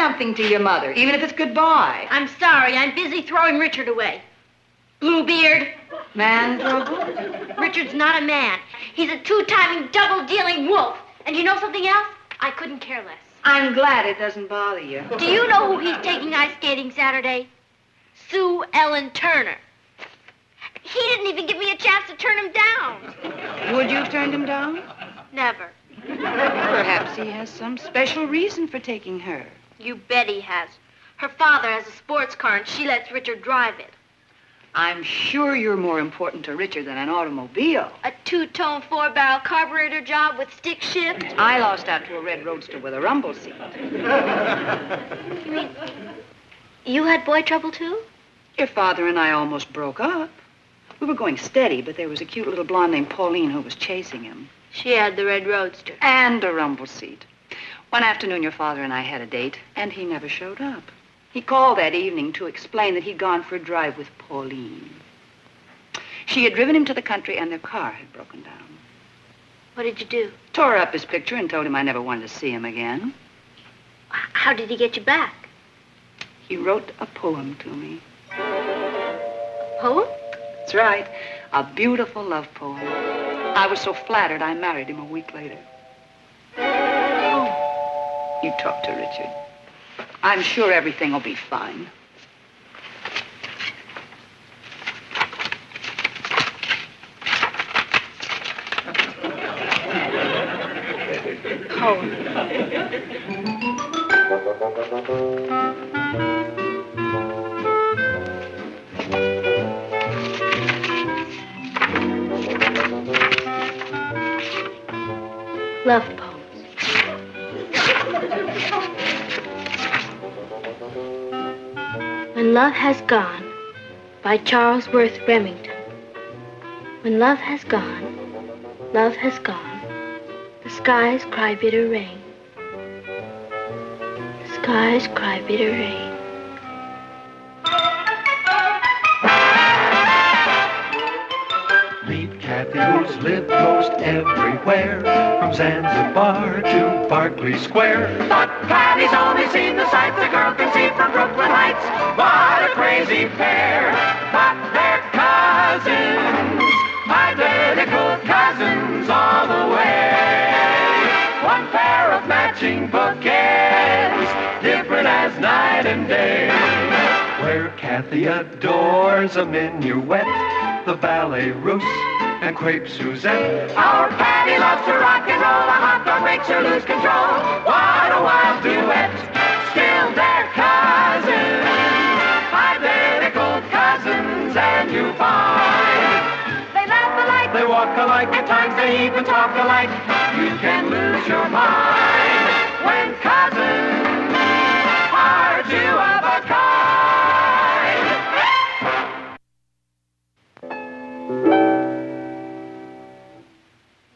something to your mother, even if it's goodbye. I'm sorry. I'm busy throwing Richard away. Bluebeard. Man trouble? Richard's not a man. He's a two-timing, double-dealing wolf. And you know something else? I couldn't care less. I'm glad it doesn't bother you. Do you know who he's taking ice skating Saturday? Sue Ellen Turner. He didn't even give me a chance to turn him down. Would you have turned him down? Never. Perhaps he has some special reason for taking her. You bet he has. Her father has a sports car, and she lets Richard drive it. I'm sure you're more important to Richard than an automobile. A two-tone, four-barrel carburetor job with stick shift. I lost out to a red roadster with a rumble seat. You mean you had boy trouble, too? Your father and I almost broke up. We were going steady, but there was a cute little blonde named Pauline who was chasing him. She had the red roadster. And a rumble seat. One afternoon, your father and I had a date, and he never showed up. He called that evening to explain that he'd gone for a drive with Pauline. She had driven him to the country, and their car had broken down. What did you do? Tore up his picture and told him I never wanted to see him again. How did he get you back? He wrote a poem to me. A poem? That's right. A beautiful love poem. I was so flattered, I married him a week later. Oh. You talk to Richard. I'm sure everything will be fine. Poem. Love poems. When Love Has Gone, by Charles Worth Remington. When love has gone, love has gone, the skies cry bitter rain. The skies cry bitter rain. Meet Kathy, who's lived most everywhere, from Zanzibar to Berkeley Square. But Kathy's only seen the sights a girl can see from Brooklyn Heights. What a crazy pair, but they're cousins, identical cousins all the way. One pair of matching bouquets, different as night and day. Where Kathy adores a minuet, the ballet russe, and crepe Suzette. Our Patty loves to rock and roll, a hot dog makes her lose control. What a wild duet, still they're cousins, identical cousins, and you find they laugh alike, they walk alike, at times they even talk alike. You can lose your mind when cousins are two of a kind.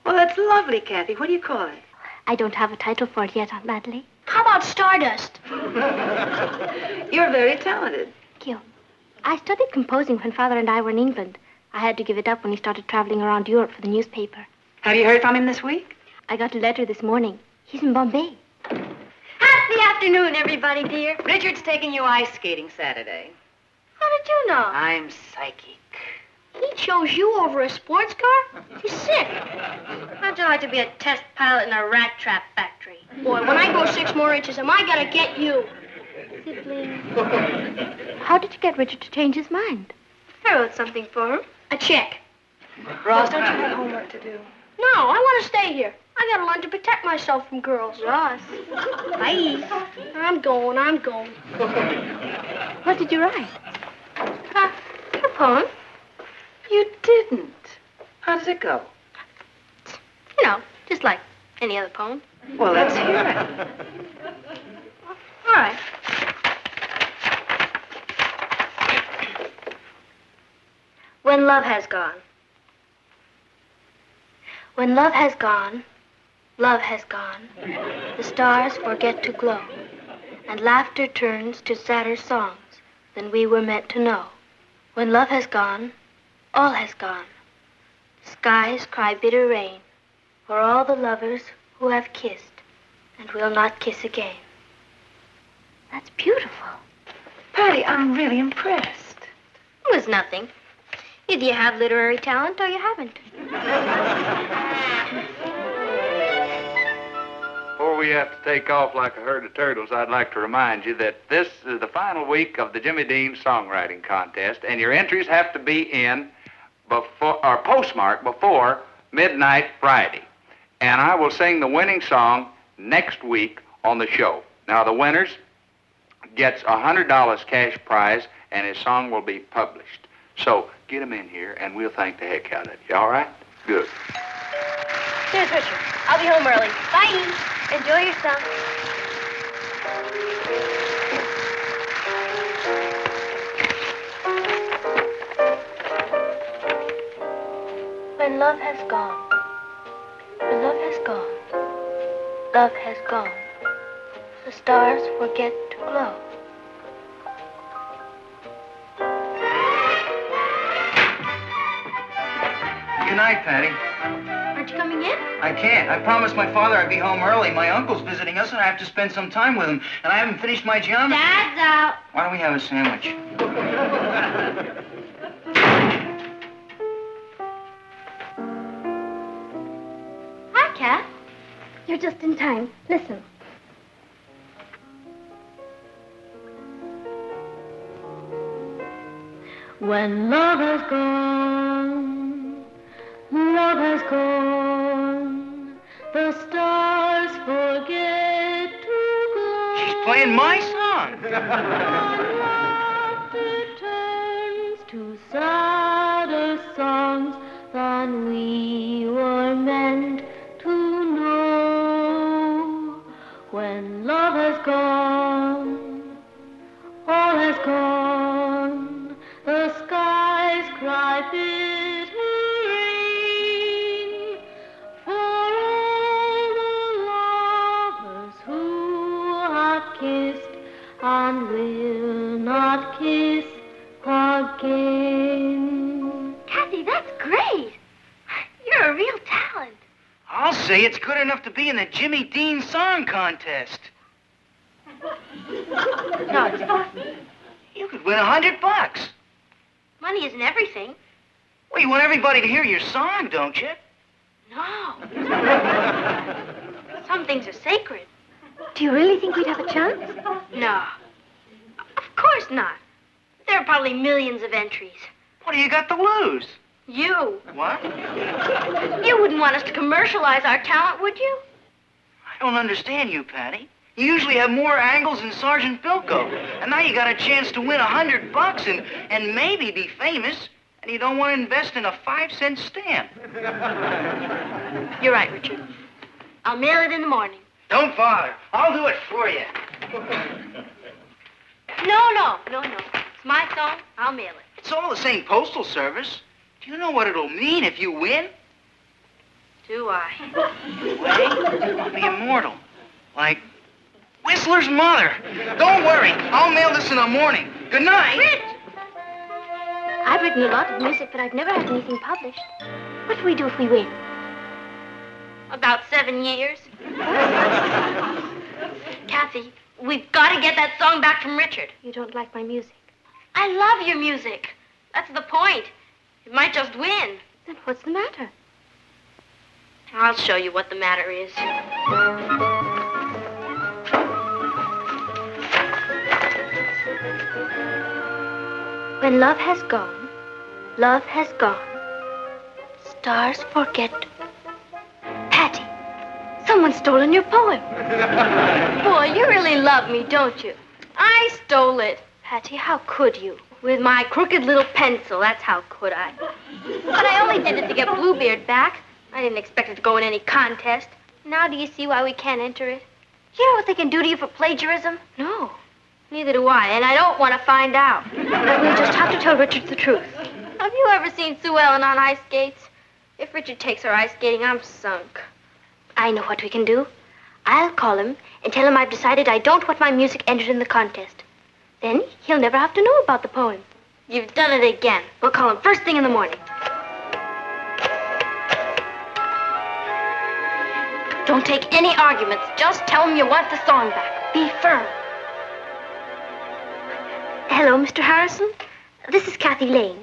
Well, that's lovely, Kathy. What do you call it? I don't have a title for it yet, Aunt Natalie. How about Stardust? You're very talented. Thank you. I studied composing when Father and I were in England. I had to give it up when he started traveling around Europe for the newspaper. Have you heard from him this week? I got a letter this morning. He's in Bombay. Happy afternoon, everybody, dear. Richard's taking you ice skating Saturday. How did you know? I'm psychic. He chose you over a sports car? He's sick. How'd you like to be a test pilot in a rat trap factory? Boy, when I go 6 more inches, am I gonna get you? Sibling. How did you get Richard to change his mind? I wrote something for him. A check. Ross, don't you have homework to do? No, I want to stay here. I gotta learn to protect myself from girls. Ross. Bye. I'm going. What did you write? A poem. You didn't. How does it go? You know, just like any other poem. Well, let's hear it. All right. When love has gone. When love has gone, love has gone. The stars forget to glow, and laughter turns to sadder songs than we were meant to know. When love has gone, all has gone. Skies cry bitter rain for all the lovers who have kissed and will not kiss again. That's beautiful. Patty, I'm really impressed. It was nothing. Either you have literary talent or you haven't. Before we have to take off like a herd of turtles, I'd like to remind you that this is the final week of the Jimmy Dean Songwriting Contest, and your entries have to be in before or postmarked before midnight Friday. And I will sing the winning song next week on the show. Now, the winners gets a $100 cash prize, and his song will be published. So get him in here, and we'll thank the heck out of you. All right? Good. Here's Richard. I'll be home early. Bye. Enjoy yourself. When love has gone, when love has gone, love has gone, the stars forget to glow. Good night, Patty. Aren't you coming in? I can't. I promised my father I'd be home early. My uncle's visiting us, and I have to spend some time with him. And I haven't finished my geometry. Dad's out. Why don't we have a sandwich? Hi, Kat. You're just in time. Listen. When love has gone, love has gone, the stars forget to glow. She's playing my song. Laughter turns to sadder songs than we were meant to know. When love has gone, all has gone, the skies cry bitter rain for all the lovers who have kissed and will not kiss again. Kathy, that's great. You're a real talent. I'll say it's good enough to be in the Jimmy Dean Song Contest. No, it's not. You could win $100. Money isn't everything. Well, you want everybody to hear your song, don't you? No. Some things are sacred. Do you really think we'd have a chance? No. Of course not. There are probably millions of entries. What do you got to lose? You. What? You wouldn't want us to commercialize our talent, would you? I don't understand you, Patty. You usually have more angles than Sergeant Bilko. And now you got a chance to win $100 and maybe be famous, and you don't want to invest in a 5-cent stamp. You're right, Richard. I'll mail it in the morning. Don't bother. I'll do it for you. No. It's my song. I'll mail it. It's all the same postal service. Do you know what it'll mean if you win? Do I? Wait, I'll be immortal. Like Whistler's mother. Don't worry. I'll mail this in the morning. Good night. Rich! I've written a lot of music, but I've never had anything published. What do we do if we win? About 7 years. Kathy, we've got to get that song back from Richard. You don't like my music? I love your music. That's the point. It might just win. Then what's the matter? I'll show you what the matter is. When love has gone, love has gone. Stars forget. Patty, someone's stolen your poem. Boy, you really love me, don't you? I stole it. Patty, how could you? With my crooked little pencil, that's how could I. But I only did it to get Bluebeard back. I didn't expect it to go in any contest. Now do you see why we can't enter it? You know what they can do to you for plagiarism? No. Neither do I, and I don't want to find out. But we'll just have to tell Richard the truth. Have you ever seen Sue Ellen on ice skates? If Richard takes her ice skating, I'm sunk. I know what we can do. I'll call him and tell him I've decided I don't want my music entered in the contest. Then he'll never have to know about the poem. You've done it again. We'll call him first thing in the morning. Don't take any arguments. Just tell him you want the song back. Be firm. Hello, Mr. Harrison. This is Kathy Lane.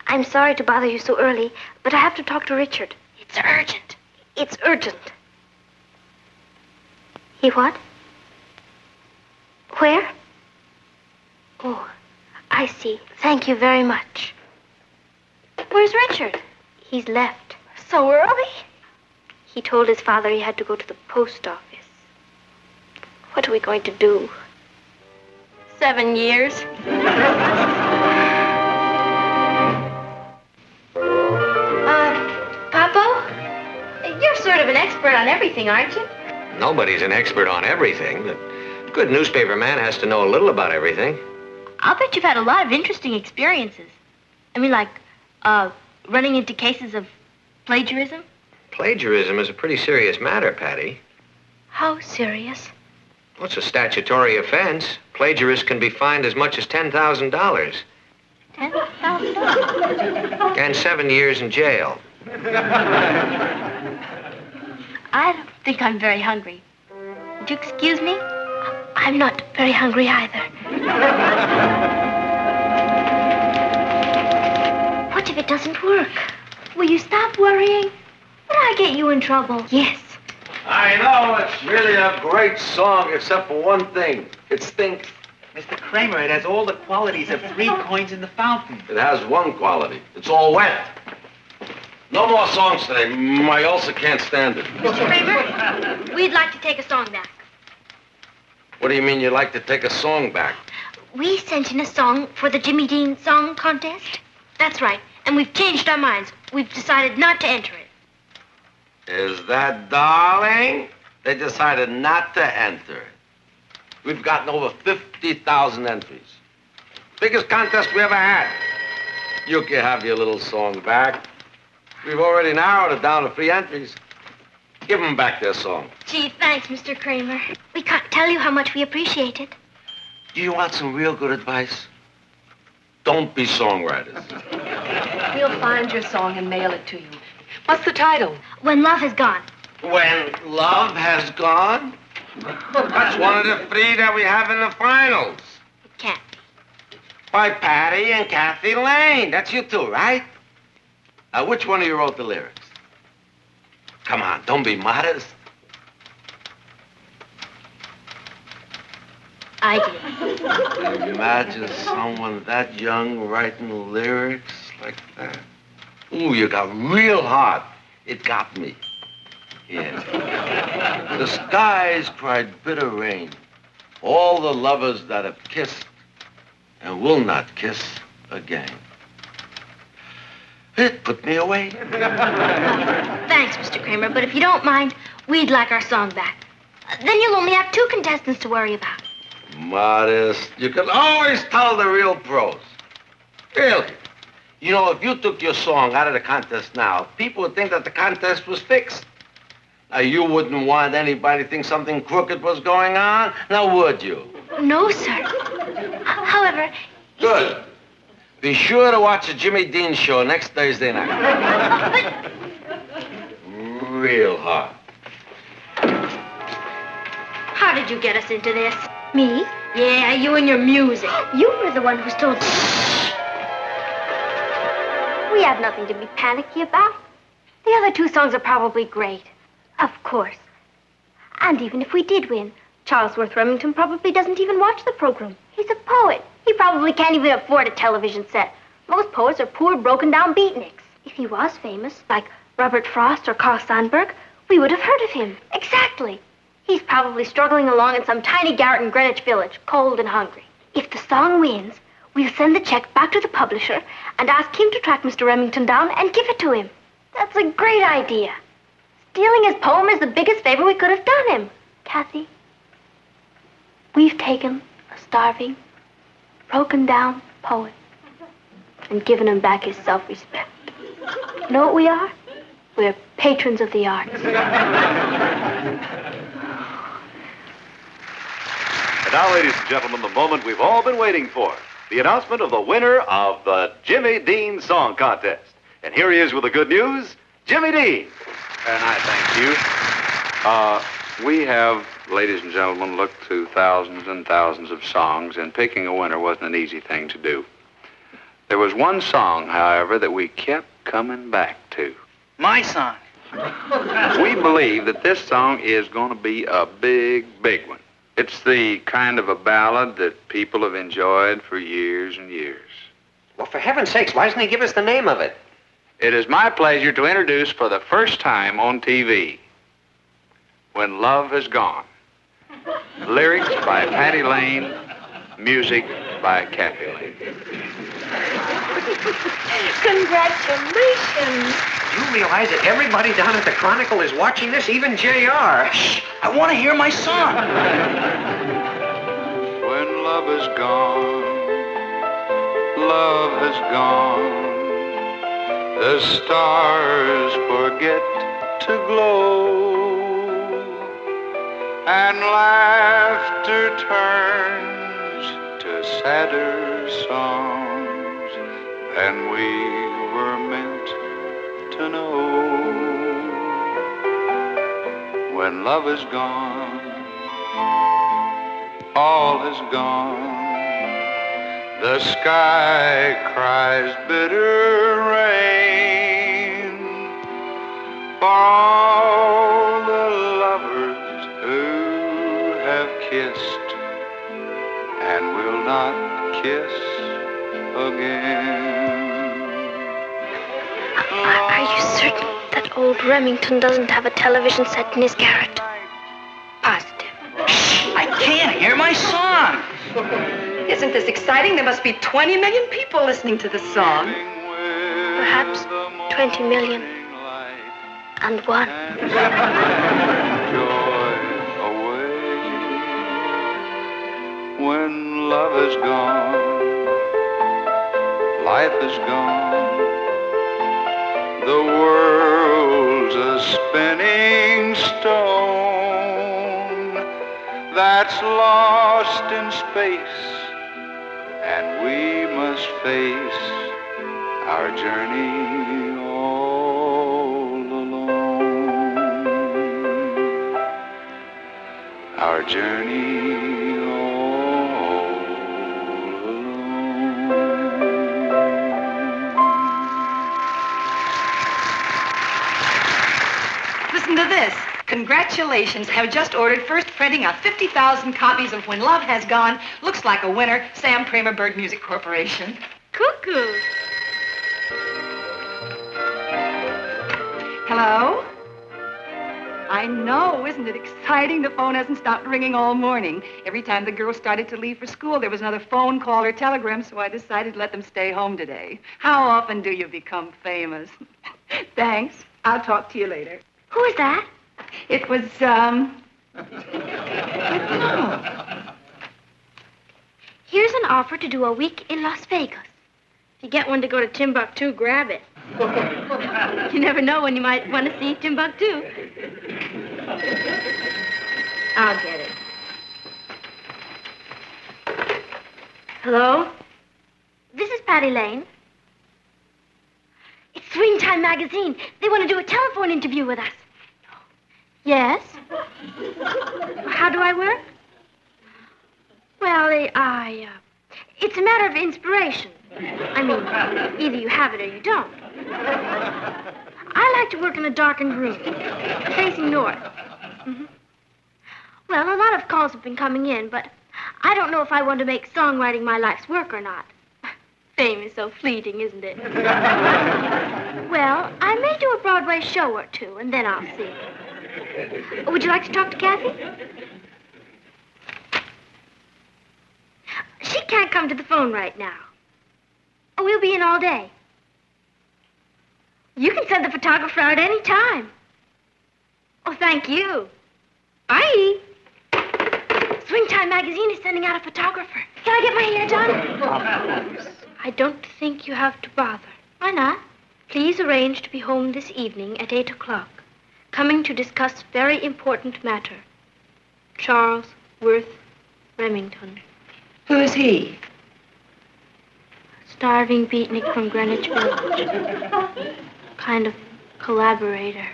I'm sorry to bother you so early, but I have to talk to Richard. It's urgent. It's urgent. He what? Where? Oh, I see. Thank you very much. Where's Richard? He's left. So early? He told his father he had to go to the post office. What are we going to do? 7 years. Papo? You're sort of an expert on everything, aren't you? Nobody's an expert on everything. A good newspaper man has to know a little about everything. I'll bet you've had a lot of interesting experiences. I mean, like, running into cases of plagiarism? Plagiarism is a pretty serious matter, Patty. How serious? Well, it's a statutory offense. Plagiarists can be fined as much as $10,000. $10,000? And 7 years in jail. I don't think I'm very hungry. Would you excuse me? I'm not very hungry either. What if it doesn't work? Will you stop worrying? Would I get you in trouble? Yes. I know, it's really a great song, except for one thing. It stinks. Mr. Kramer, it has all the qualities of 3 coins in the fountain. It has one quality. It's all wet. No more songs today. My ulcer can't stand it. Mr. Kramer, we'd like to take a song back. What do you mean you'd like to take a song back? We sent in a song for the Jimmy Dean Song Contest. That's right. And we've changed our minds. We've decided not to enter it. Is that darling? They decided not to enter it. We've gotten over 50,000 entries. Biggest contest we ever had. You can have your little song back. We've already narrowed it down to 3 entries. Give them back their song. Gee, thanks, Mr. Kramer. We can't tell you how much we appreciate it. Do you want some real good advice? Don't be songwriters. We'll find your song and mail it to you. What's the title? When Love Has Gone. When Love Has Gone? That's one of the 3 that we have in the finals. It can't be. By Patty and Kathy Lane. That's you 2, right? Which one of you wrote the lyrics? Come on, don't be modest. I did. Imagine someone that young writing lyrics like that. Ooh, you got real hot. It got me. Yeah. The skies cried bitter rain. All the lovers that have kissed and will not kiss again. It put me away. Thanks, Mr. Kramer, but if you don't mind, we'd like our song back. Then you'll only have 2 contestants to worry about. Modest. You can always tell the real pros. Really. You know, if you took your song out of the contest now, people would think that the contest was fixed. Now, you wouldn't want anybody to think something crooked was going on, now would you? No, sir. However... Good. Be sure to watch the Jimmy Dean show next Thursday night. Real hard. How did you get us into this? Me? Yeah, you and your music. You were the one who told me. We have nothing to be panicky about. The other 2 songs are probably great. Of course. And even if we did win, Charles Worth Remington probably doesn't even watch the program. He's a poet. He probably can't even afford a television set. Most poets are poor, broken-down beatniks. If he was famous, like Robert Frost or Carl Sandburg, we would have heard of him. Exactly. He's probably struggling along in some tiny garret in Greenwich Village, cold and hungry. If the song wins, we'll send the check back to the publisher and ask him to track Mr. Remington down and give it to him. That's a great idea. Stealing his poem is the biggest favor we could have done him. Kathy, we've taken a starving, broken-down poet and given him back his self-respect. You know what we are? We're patrons of the arts. And now, ladies and gentlemen, the moment we've all been waiting for. The announcement of the winner of the Jimmy Dean Song Contest. And here he is with the good news, Jimmy Dean. And I thank you. We have, ladies and gentlemen, looked through thousands and thousands of songs, and picking a winner wasn't an easy thing to do. There was one song, however, that we kept coming back to. My song. We believe that this song is going to be a big, big one. It's the kind of a ballad that people have enjoyed for years and years. Well, for heaven's sakes, why doesn't he give us the name of it? It is my pleasure to introduce for the first time on TV, When Love Has Gone. Lyrics by Patty Lane, music by Kathy Lane. Congratulations. Do you realize that everybody down at the Chronicle is watching this, even J.R.? Shh, I want to hear my song. When love is gone, love has gone, the stars forget to glow, and laughter turns to sadder songs than we were meant to know. When love is gone, all is gone. The sky cries bitter rain for all the lovers who have kissed and will not kiss again. Are you certain that old Remington doesn't have a television set in his garret? Positive. I can't hear my song. Isn't this exciting? There must be 20 million people listening to the song. Perhaps 20 million and one. Joy away when love is gone, life is gone, the world's a spinning stone that's lost in space, and we must face our journey all alone. Our journey all alone. Listen to this. Congratulations. Have just ordered first printing of 50,000 copies of When Love Has Gone. Looks like a winner. Sam Kramer Bird Music Corporation. Cuckoo. Hello? I know, isn't it exciting? The phone hasn't stopped ringing all morning. Every time the girls started to leave for school, there was another phone call or telegram, so I decided to let them stay home today. How often do you become famous? Thanks. I'll talk to you later. Who is that? It was, I don't know. Here's an offer to do a week in Las Vegas. If you get one to go to Timbuktu, grab it. You never know when you might want to see Timbuktu. I'll get it. Hello? This is Patty Lane. It's Swing Time magazine. They want to do a telephone interview with us. Yes? How do I work? Well, it's a matter of inspiration. I mean, either you have it or you don't. I like to work in a darkened room, facing north. Mm-hmm. Well, a lot of calls have been coming in, but I don't know if I want to make songwriting my life's work or not. Fame is so fleeting, isn't it? Well, I may do a Broadway show or two, and then I'll see. Would you like to talk to Kathy? She can't come to the phone right now. Oh, we'll be in all day. You can send the photographer out any time. Oh, thank you. Bye. Swing Time magazine is sending out a photographer. Can I get my hair done? I don't think you have to bother. Why not? Please arrange to be home this evening at 8 o'clock. Coming to discuss very important matter. Charles Worth Remington. Who is he? Starving beatnik from Greenwich Village. Kind of collaborator.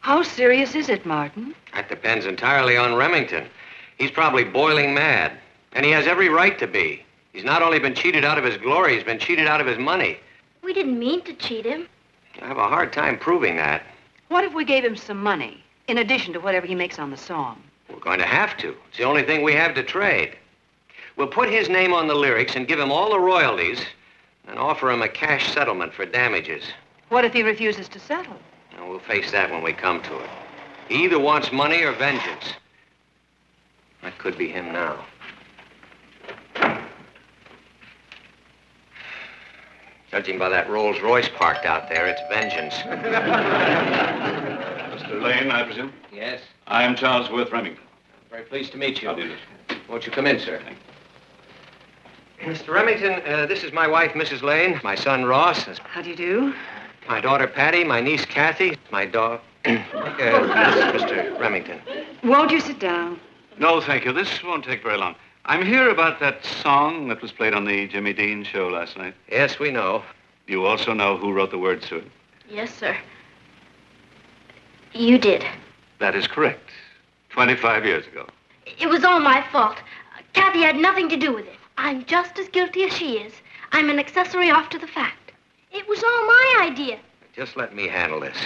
How serious is it, Martin? That depends entirely on Remington. He's probably boiling mad. And he has every right to be. He's not only been cheated out of his glory, he's been cheated out of his money. We didn't mean to cheat him. I have a hard time proving that. What if we gave him some money, in addition to whatever he makes on the song? We're going to have to. It's the only thing we have to trade. We'll put his name on the lyrics and give him all the royalties and offer him a cash settlement for damages. What if he refuses to settle? And we'll face that when we come to it. He either wants money or vengeance. That could be him now. Judging by that Rolls Royce parked out there, it's vengeance. Mr. Lane, I presume? Yes? I am Charles Worth Remington. Very pleased to meet you. How do you do? Won't you come in, sir? Mr. Remington, this is my wife, Mrs. Lane, my son, Ross, How do you do? my daughter, Patty, my niece, Kathy, my dog... this is Mr. Remington. Won't you sit down? No, thank you. This won't take very long. I'm here about that song that was played on the Jimmy Dean show last night. Yes, we know. You also know who wrote the words to it? Yes, sir. You did. That is correct. 25 years ago. It was all my fault. Kathy had nothing to do with it. I'm just as guilty as she is. I'm an accessory off to the fact. It was all my idea. Just let me handle this.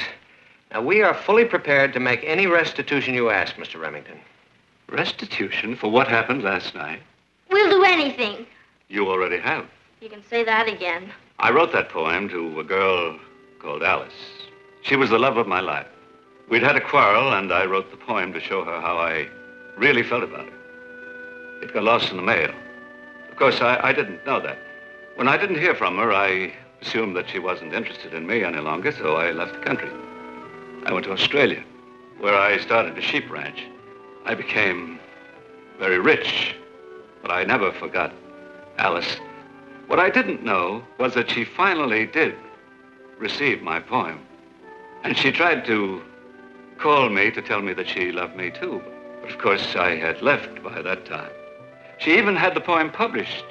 Now, we are fully prepared to make any restitution you ask, Mr. Remington. Restitution for what happened last night? We'll do anything. You already have. You can say that again. I wrote that poem to a girl called Alice. She was the love of my life. We'd had a quarrel, and I wrote the poem to show her how I really felt about her. It got lost in the mail. Of course, I didn't know that. When I didn't hear from her, I assumed that she wasn't interested in me any longer, so I left the country. I went to Australia, where I started a sheep ranch. I became very rich, but I never forgot Alice. What I didn't know was that she finally did receive my poem. And she tried to call me to tell me that she loved me too. But of course, I had left by that time. She even had the poem published,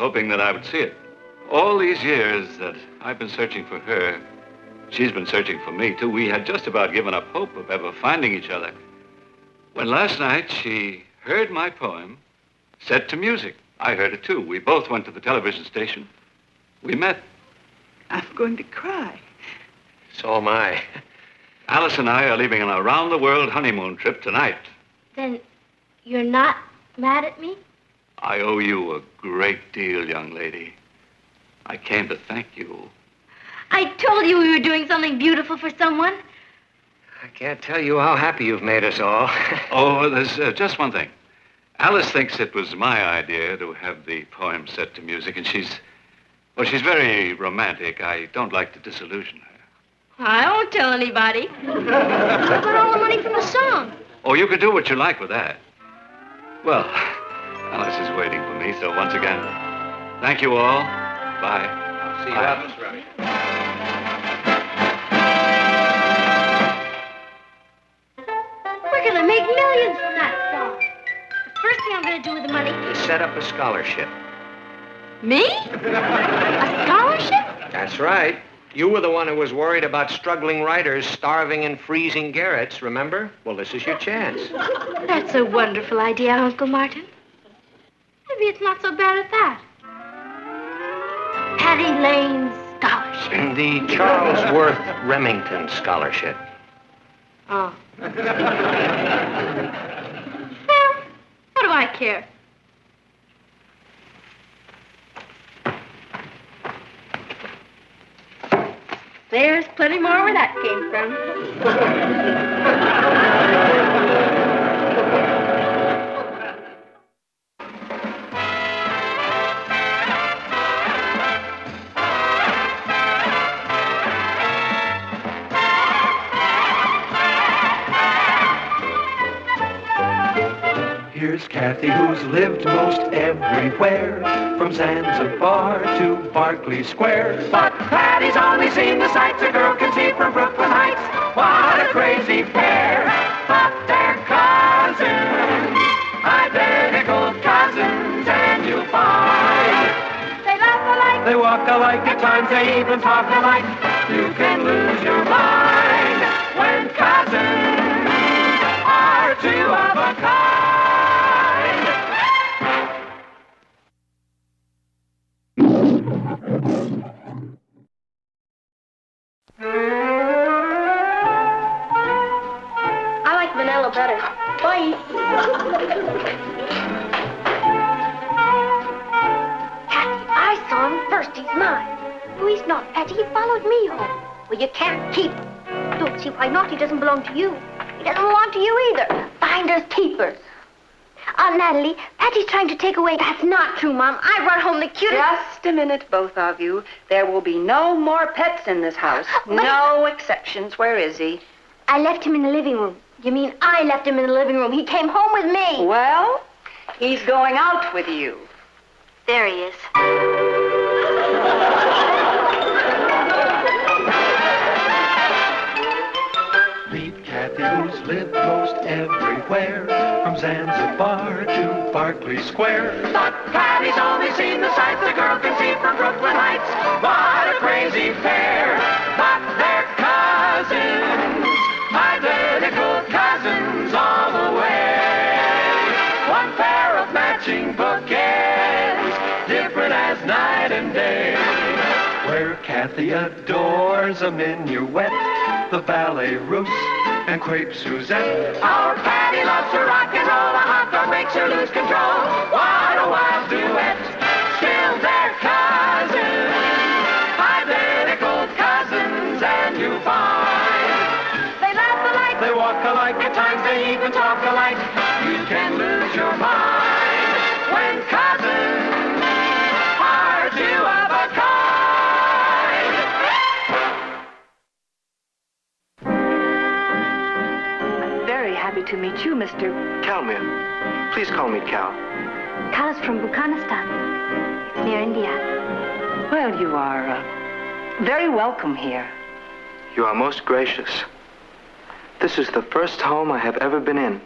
hoping that I would see it. All these years that I've been searching for her, she's been searching for me too. We had just about given up hope of ever finding each other, when last night she heard my poem set to music. I heard it too. We both went to the television station. We met. I'm going to cry. So am I. Alice and I are leaving on a round-the-world honeymoon trip tonight. Then you're not mad at me? I owe you a great deal, young lady. I came to thank you. I told you we were doing something beautiful for someone. I can't tell you how happy you've made us all. Oh, there's just one thing. Alice thinks it was my idea to have the poem set to music, and she's very romantic. I don't like to disillusion her. I won't tell anybody. What about all the money from the song? Oh, you can do what you like with that. Well, Alice is waiting for me, so once again, thank you all. Bye. I'll see you out, Mr. Remington. We're gonna make millions from that song. The first thing I'm gonna do with the money... To set up a scholarship. Me? A scholarship? That's right. You were the one who was worried about struggling writers starving in freezing garrets, remember? Well, this is your chance. That's a wonderful idea, Uncle Martin. Maybe it's not so bad at that. Patty Lane's scholarship. The Charles Worth Remington Scholarship. Oh. Well, what do I care? There's plenty more where that came from. Here's Kathy, who's lived most everywhere, from Zanzibar to Berkeley Square. But Patty's only seen the sights a girl can see from Brooklyn Heights. What a crazy pair, but they're cousins, identical cousins, and you'll find They They walk alike, at times they even talk alike. You can lose your mind when cousins are two of a kind. I like vanilla better. Bye. Patty, I saw him first. He's mine. No, he's not, Patty. He followed me home. Well, you can't keep him. I don't see why not. He doesn't belong to you. He doesn't belong to you either. Finders keepers. Natalie, Patty's trying to take away... That's not true, Mom. I brought home the cutest... Just a minute, both of you. There will be no more pets in this house. No exceptions. Where is he? I left him in the living room. You mean I left him in the living room? He came home with me. Well, he's going out with you. There he is. Meet Kathy, who's lived most everywhere, from Zanzibar to Berkeley Square. But Patty's only seen the sights a girl can see from Brooklyn Heights. What a crazy pair, but they're cousins, identical cousins all the way. One pair of matching bookends, different as night and day. Where Kathy adores a minuet, the ballet russe, and crepe Suzette. Our Patty loves her rock and roll, a hot dog makes her lose control. What a wild duet, still they're cousins, identical cousins, and you find they laugh alike, They walk alike, at times they even talk alike. You can lose your mind when cousins are two of a kind. Very happy to meet you, Mr. Calmir. Please call me Cal. Cal is from Bhukanistan. It's near India. Well, you are very welcome here. You are most gracious. This is the first home I have ever been in.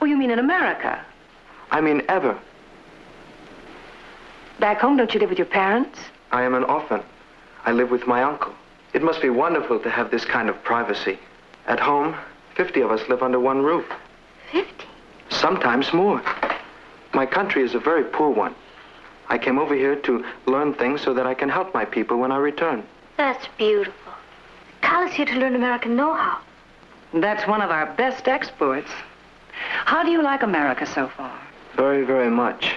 Oh, you mean in America? I mean ever. Back home, don't you live with your parents? I am an orphan. I live with my uncle. It must be wonderful to have this kind of privacy. At home, 50 of us live under one roof. 50? Sometimes more. My country is a very poor one. I came over here to learn things so that I can help my people when I return. That's beautiful. Cal is here to learn American know-how. That's one of our best exports. How do you like America so far? Very, very much.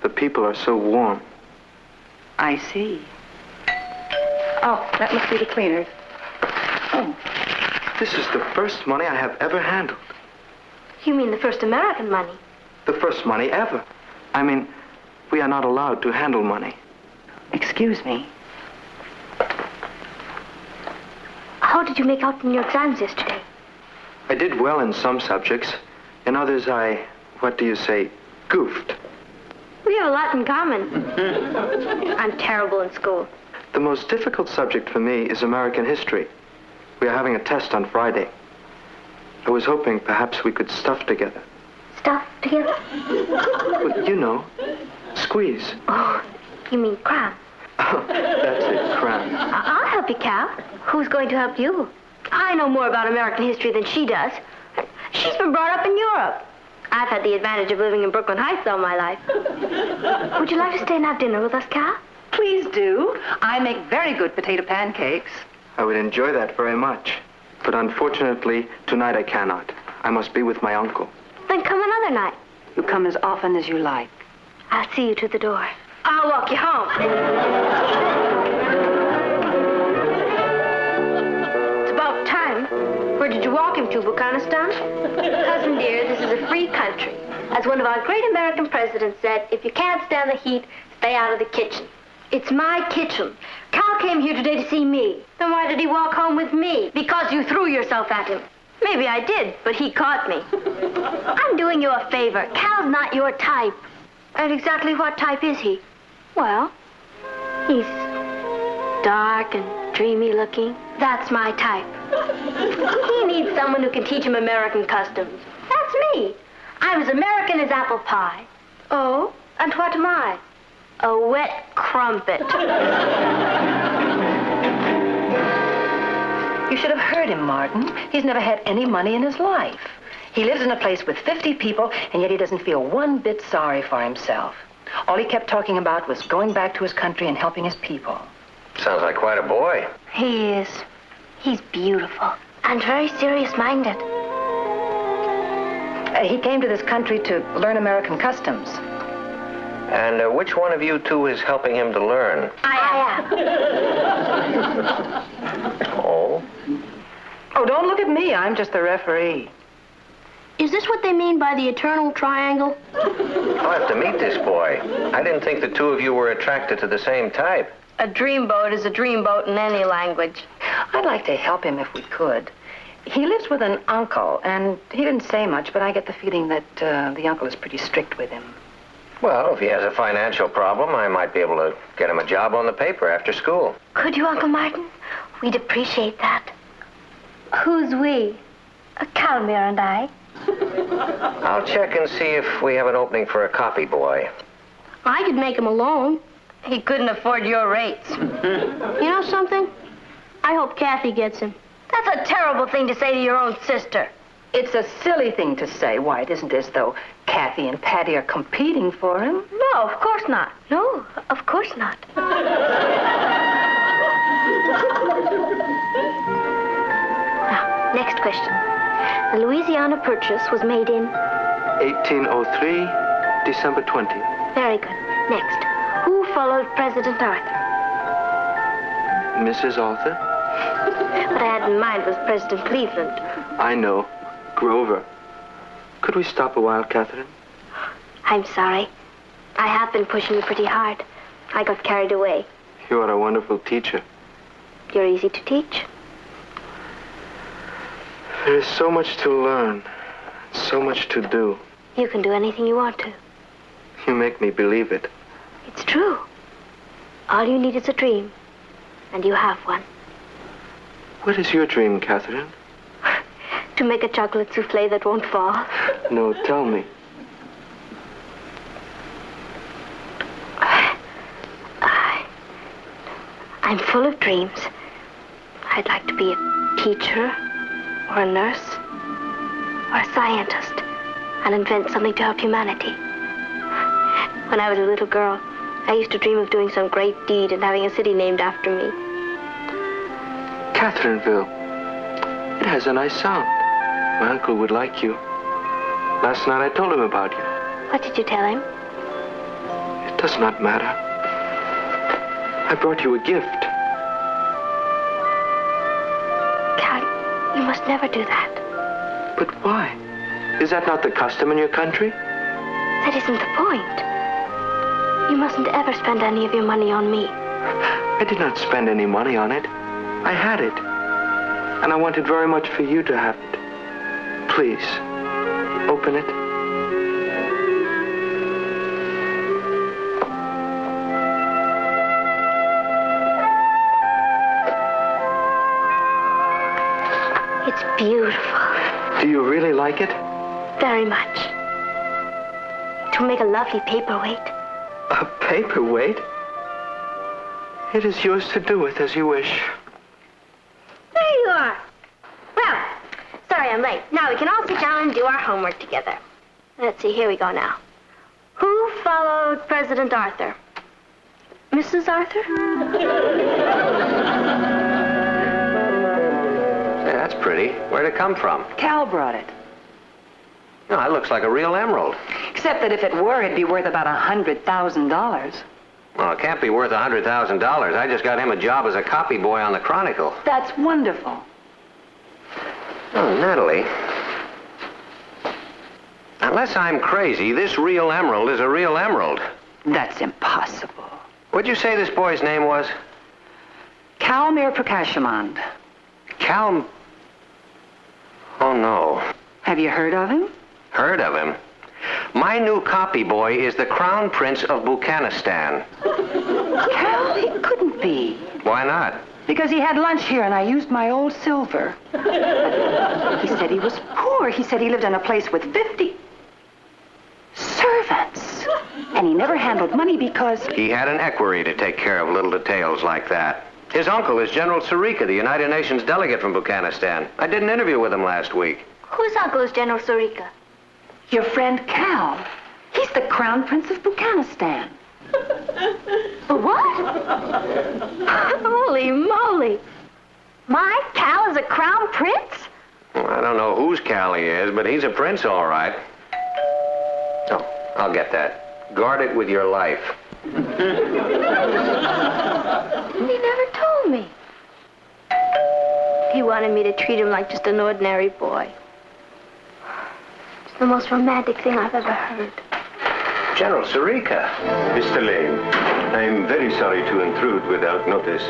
The people are so warm. I see. Oh, that must be the cleaners. Oh. This is the first money I have ever handled. You mean the first American money? The first money ever. I mean, we are not allowed to handle money. Excuse me. How did you make out in your exams yesterday? I did well in some subjects. In others, what do you say, goofed. We have a lot in common. I'm terrible in school. The most difficult subject for me is American history. We are having a test on Friday. I was hoping perhaps we could stuff together. Stuff together? Well, you know, squeeze. Oh, you mean cram? Oh, that's it, cram. I'll help you, Cal. Who's going to help you? I know more about American history than she does. She's been brought up in Europe. I've had the advantage of living in Brooklyn Heights all my life. Would you like to stay and have dinner with us, Cal? Please do. I make very good potato pancakes. I would enjoy that very much. But unfortunately, tonight I cannot. I must be with my uncle. Then come another night. You come as often as you like. I'll see you to the door. I'll walk you home. It's about time. Where did you walk him to, Bhukanistan? Cousin dear, this is a free country. As one of our great American presidents said, if you can't stand the heat, stay out of the kitchen. It's my kitchen. Cal came here today to see me. Then why did he walk home with me? Because you threw yourself at him. Maybe I did, but he caught me. I'm doing you a favor. Cal's not your type. And exactly what type is he? Well, he's dark and dreamy looking. That's my type. He needs someone who can teach him American customs. That's me. I'm as American as apple pie. Oh, and what am I? A wet crumpet. You should have heard him, Martin. He's never had any money in his life. He lives in a place with 50 people, and yet he doesn't feel one bit sorry for himself. All he kept talking about was going back to his country and helping his people. Sounds like quite a boy. He is. He's beautiful and very serious-minded. He came to this country to learn American customs. And which one of you two is helping him to learn? I Oh? Oh, don't look at me. I'm just the referee. Is this what they mean by the eternal triangle? I'll have to meet this boy. I didn't think the two of you were attracted to the same type. A dreamboat is a dreamboat in any language. I'd like to help him if we could. He lives with an uncle, and he didn't say much, but I get the feeling that the uncle is pretty strict with him. Well, if he has a financial problem, I might be able to get him a job on the paper after school. Could you, Uncle Martin? We'd appreciate that. Who's we? Calmir and I. I'll check and see if we have an opening for a copy boy. I could make him a loan. He couldn't afford your rates. You know something? I hope Kathy gets him. That's a terrible thing to say to your own sister. It's a silly thing to say. Why, it isn't as though Kathy and Patty are competing for him. No, of course not. No, of course not. Now, next question. The Louisiana Purchase was made in? 1803, December 20. Very good. Next. Who followed President Arthur? Mrs. Arthur? What I had in mind was President Cleveland. I know. Grover. Could we stop a while, Catherine? I'm sorry. I have been pushing you pretty hard. I got carried away. You are a wonderful teacher. You're easy to teach. There is so much to learn, so much to do. You can do anything you want to. You make me believe it. It's true. All you need is a dream, and you have one. What is your dream, Catherine? To make a chocolate souffle that won't fall. No, tell me. I'm full of dreams. I'd like to be a teacher, or a nurse, or a scientist, and invent something to help humanity. When I was a little girl, I used to dream of doing some great deed and having a city named after me. Catherineville. It has a nice sound. My uncle would like you. Last night I told him about you. What did you tell him? It does not matter. I brought you a gift. Cal, you must never do that. But why? Is that not the custom in your country? That isn't the point. You mustn't ever spend any of your money on me. I did not spend any money on it. I had it. And I wanted very much for you to have it. Please, open it. It's beautiful. Do you really like it? Very much. It will make a lovely paperweight. A paperweight? It is yours to do with as you wish. There you are. Well, sorry I'm late. Now we can all sit down and do our homework together. Let's see, here we go now. Who followed President Arthur? Mrs. Arthur? Hey, that's pretty. Where'd it come from? Cal brought it. No, that looks like a real emerald. Except that if it were, it'd be worth about $100,000. Well, it can't be worth $100,000. I just got him a job as a copy boy on the Chronicle. That's wonderful. Oh, Natalie. Unless I'm crazy, this real emerald is a real emerald. That's impossible. What'd you say this boy's name was? Calmir Prakashamand. Oh, no. Have you heard of him? Heard of him? My new copy boy is the Crown Prince of Buchanistan. Cal, he couldn't be. Why not? Because he had lunch here and I used my old silver. He said he was poor. He said he lived in a place with 50 servants. And he never handled money because... He had an equerry to take care of little details like that. His uncle is General Sarika, the United Nations delegate from Buchanistan. I did an interview with him last week. Whose uncle is General Sarika? Your friend Cal. He's the Crown Prince of Buchanistan. What? Holy moly. My Cal is a crown prince? Well, I don't know whose Cal he is, but he's a prince, all right. Oh, I'll get that. Guard it with your life. He never told me. He wanted me to treat him like just an ordinary boy. It's the most romantic thing I've ever heard. General Sarika. Mr. Lane, I'm very sorry to intrude without notice,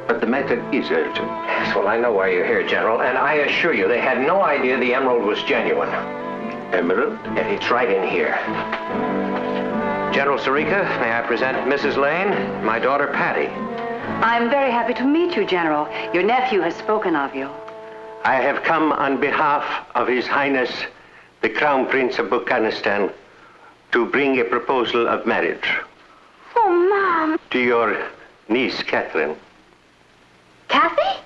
but the matter is urgent. Yes, well, I know why you're here, General, and I assure you they had no idea the emerald was genuine. Emerald? Yeah, it's right in here. General Sarika, may I present Mrs. Lane, my daughter Patty. I'm very happy to meet you, General. Your nephew has spoken of you. I have come on behalf of His Highness, the Crown Prince of Buchanistan, to bring a proposal of marriage. Oh, Mom. To your niece, Catherine. Kathy?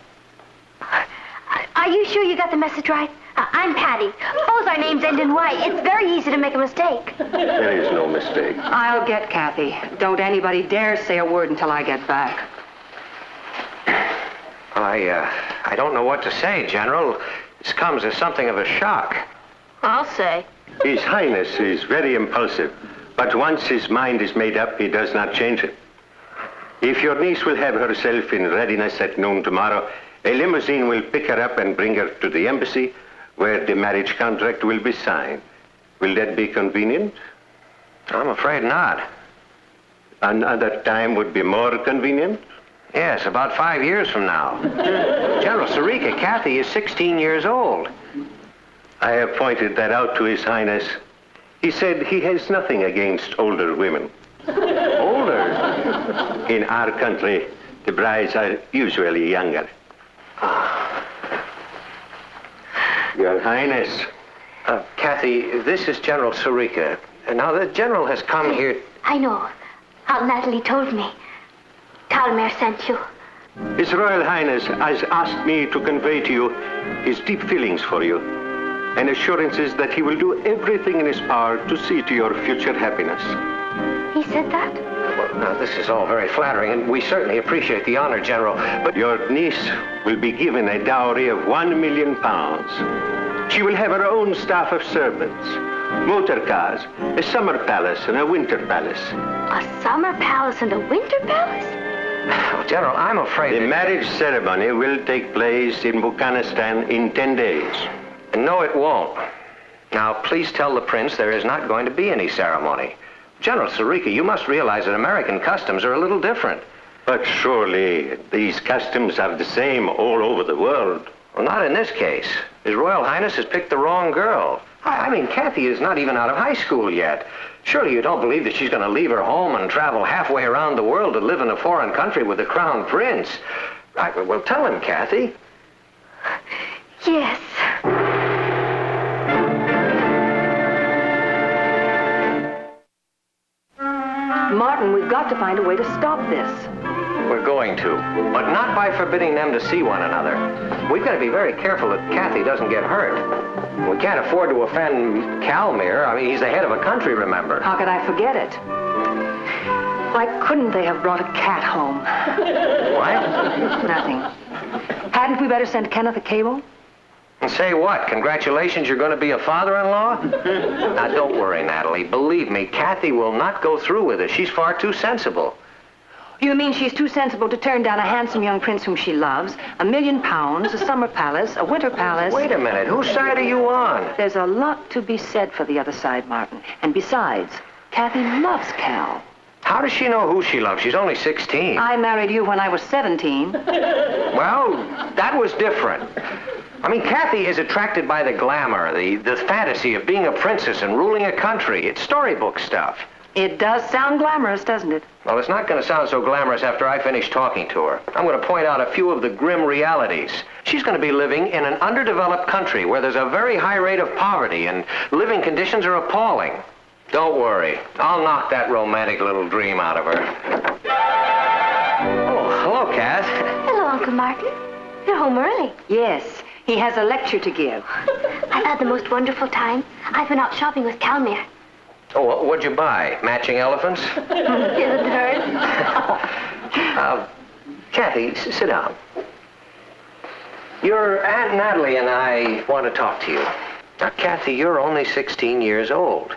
Are you sure you got the message right? I'm Patty. Both our names end in Y. It's very easy to make a mistake. There is no mistake. I'll get Kathy. Don't anybody dare say a word until I get back. I don't know what to say, General. This comes as something of a shock. I'll say. His Highness is very impulsive, but once his mind is made up, he does not change it. If your niece will have herself in readiness at noon tomorrow, a limousine will pick her up and bring her to the embassy, where the marriage contract will be signed. Will that be convenient? I'm afraid not. Another time would be more convenient? Yes, about 5 years from now. General Sarika, Kathy is 16 years old. I have pointed that out to His Highness. He said he has nothing against older women. Older? In our country, the brides are usually younger. Your Highness. Kathy, this is General Sarika. Now, the General has come here... I know. Aunt Natalie told me. Talmer sent you. His Royal Highness has asked me to convey to you his deep feelings for you and assurances that he will do everything in his power to see to your future happiness. He said that? Well, now, this is all very flattering, and we certainly appreciate the honor, General, but... Your niece will be given a dowry of £1 million. She will have her own staff of servants, motor cars, a summer palace and a winter palace. A summer palace and a winter palace? Oh, General, I'm afraid the marriage ceremony will take place in Buchanistan in 10 days. No, it won't. Now, please tell the prince there is not going to be any ceremony. General Sarika, you must realize that American customs are a little different. But surely these customs are the same all over the world. Well, not in this case. His Royal Highness has picked the wrong girl. I mean, Kathy is not even out of high school yet. Surely you don't believe that she's going to leave her home and travel halfway around the world to live in a foreign country with the Crown Prince? Well, tell him, Kathy. Yes. Martin, we've got to find a way to stop this. We're going to, but not by forbidding them to see one another. We've got to be very careful that Kathy doesn't get hurt. We can't afford to offend Calmere. I mean, he's the head of a country, remember? How could I forget it? Why couldn't they have brought a cat home? What? Nothing. Hadn't we better send Kenneth a cable? And say what? Congratulations, you're going to be a father-in-law? Now, don't worry, Natalie. Believe me, Kathy will not go through with it. She's far too sensible. You mean she's too sensible to turn down a handsome young prince whom she loves, £1 million, a summer palace, a winter palace... Wait a minute. Whose side are you on? There's a lot to be said for the other side, Martin. And besides, Kathy loves Cal. How does she know who she loves? She's only 16. I married you when I was 17. Well, that was different. I mean, Kathy is attracted by the glamour, the fantasy of being a princess and ruling a country. It's storybook stuff. It does sound glamorous, doesn't it? Well, it's not going to sound so glamorous after I finish talking to her. I'm going to point out a few of the grim realities. She's going to be living in an underdeveloped country where there's a very high rate of poverty and living conditions are appalling. Don't worry. I'll knock that romantic little dream out of her. Oh, hello, Kath. Hello, Uncle Martin. You're home early. Yes, he has a lecture to give. I've had the most wonderful time. I've been out shopping with Calmere. Oh, what'd you buy? Matching elephants? Isn't hers? Kathy, sit down. Your Aunt Natalie and I want to talk to you. Now, Kathy, you're only 16 years old.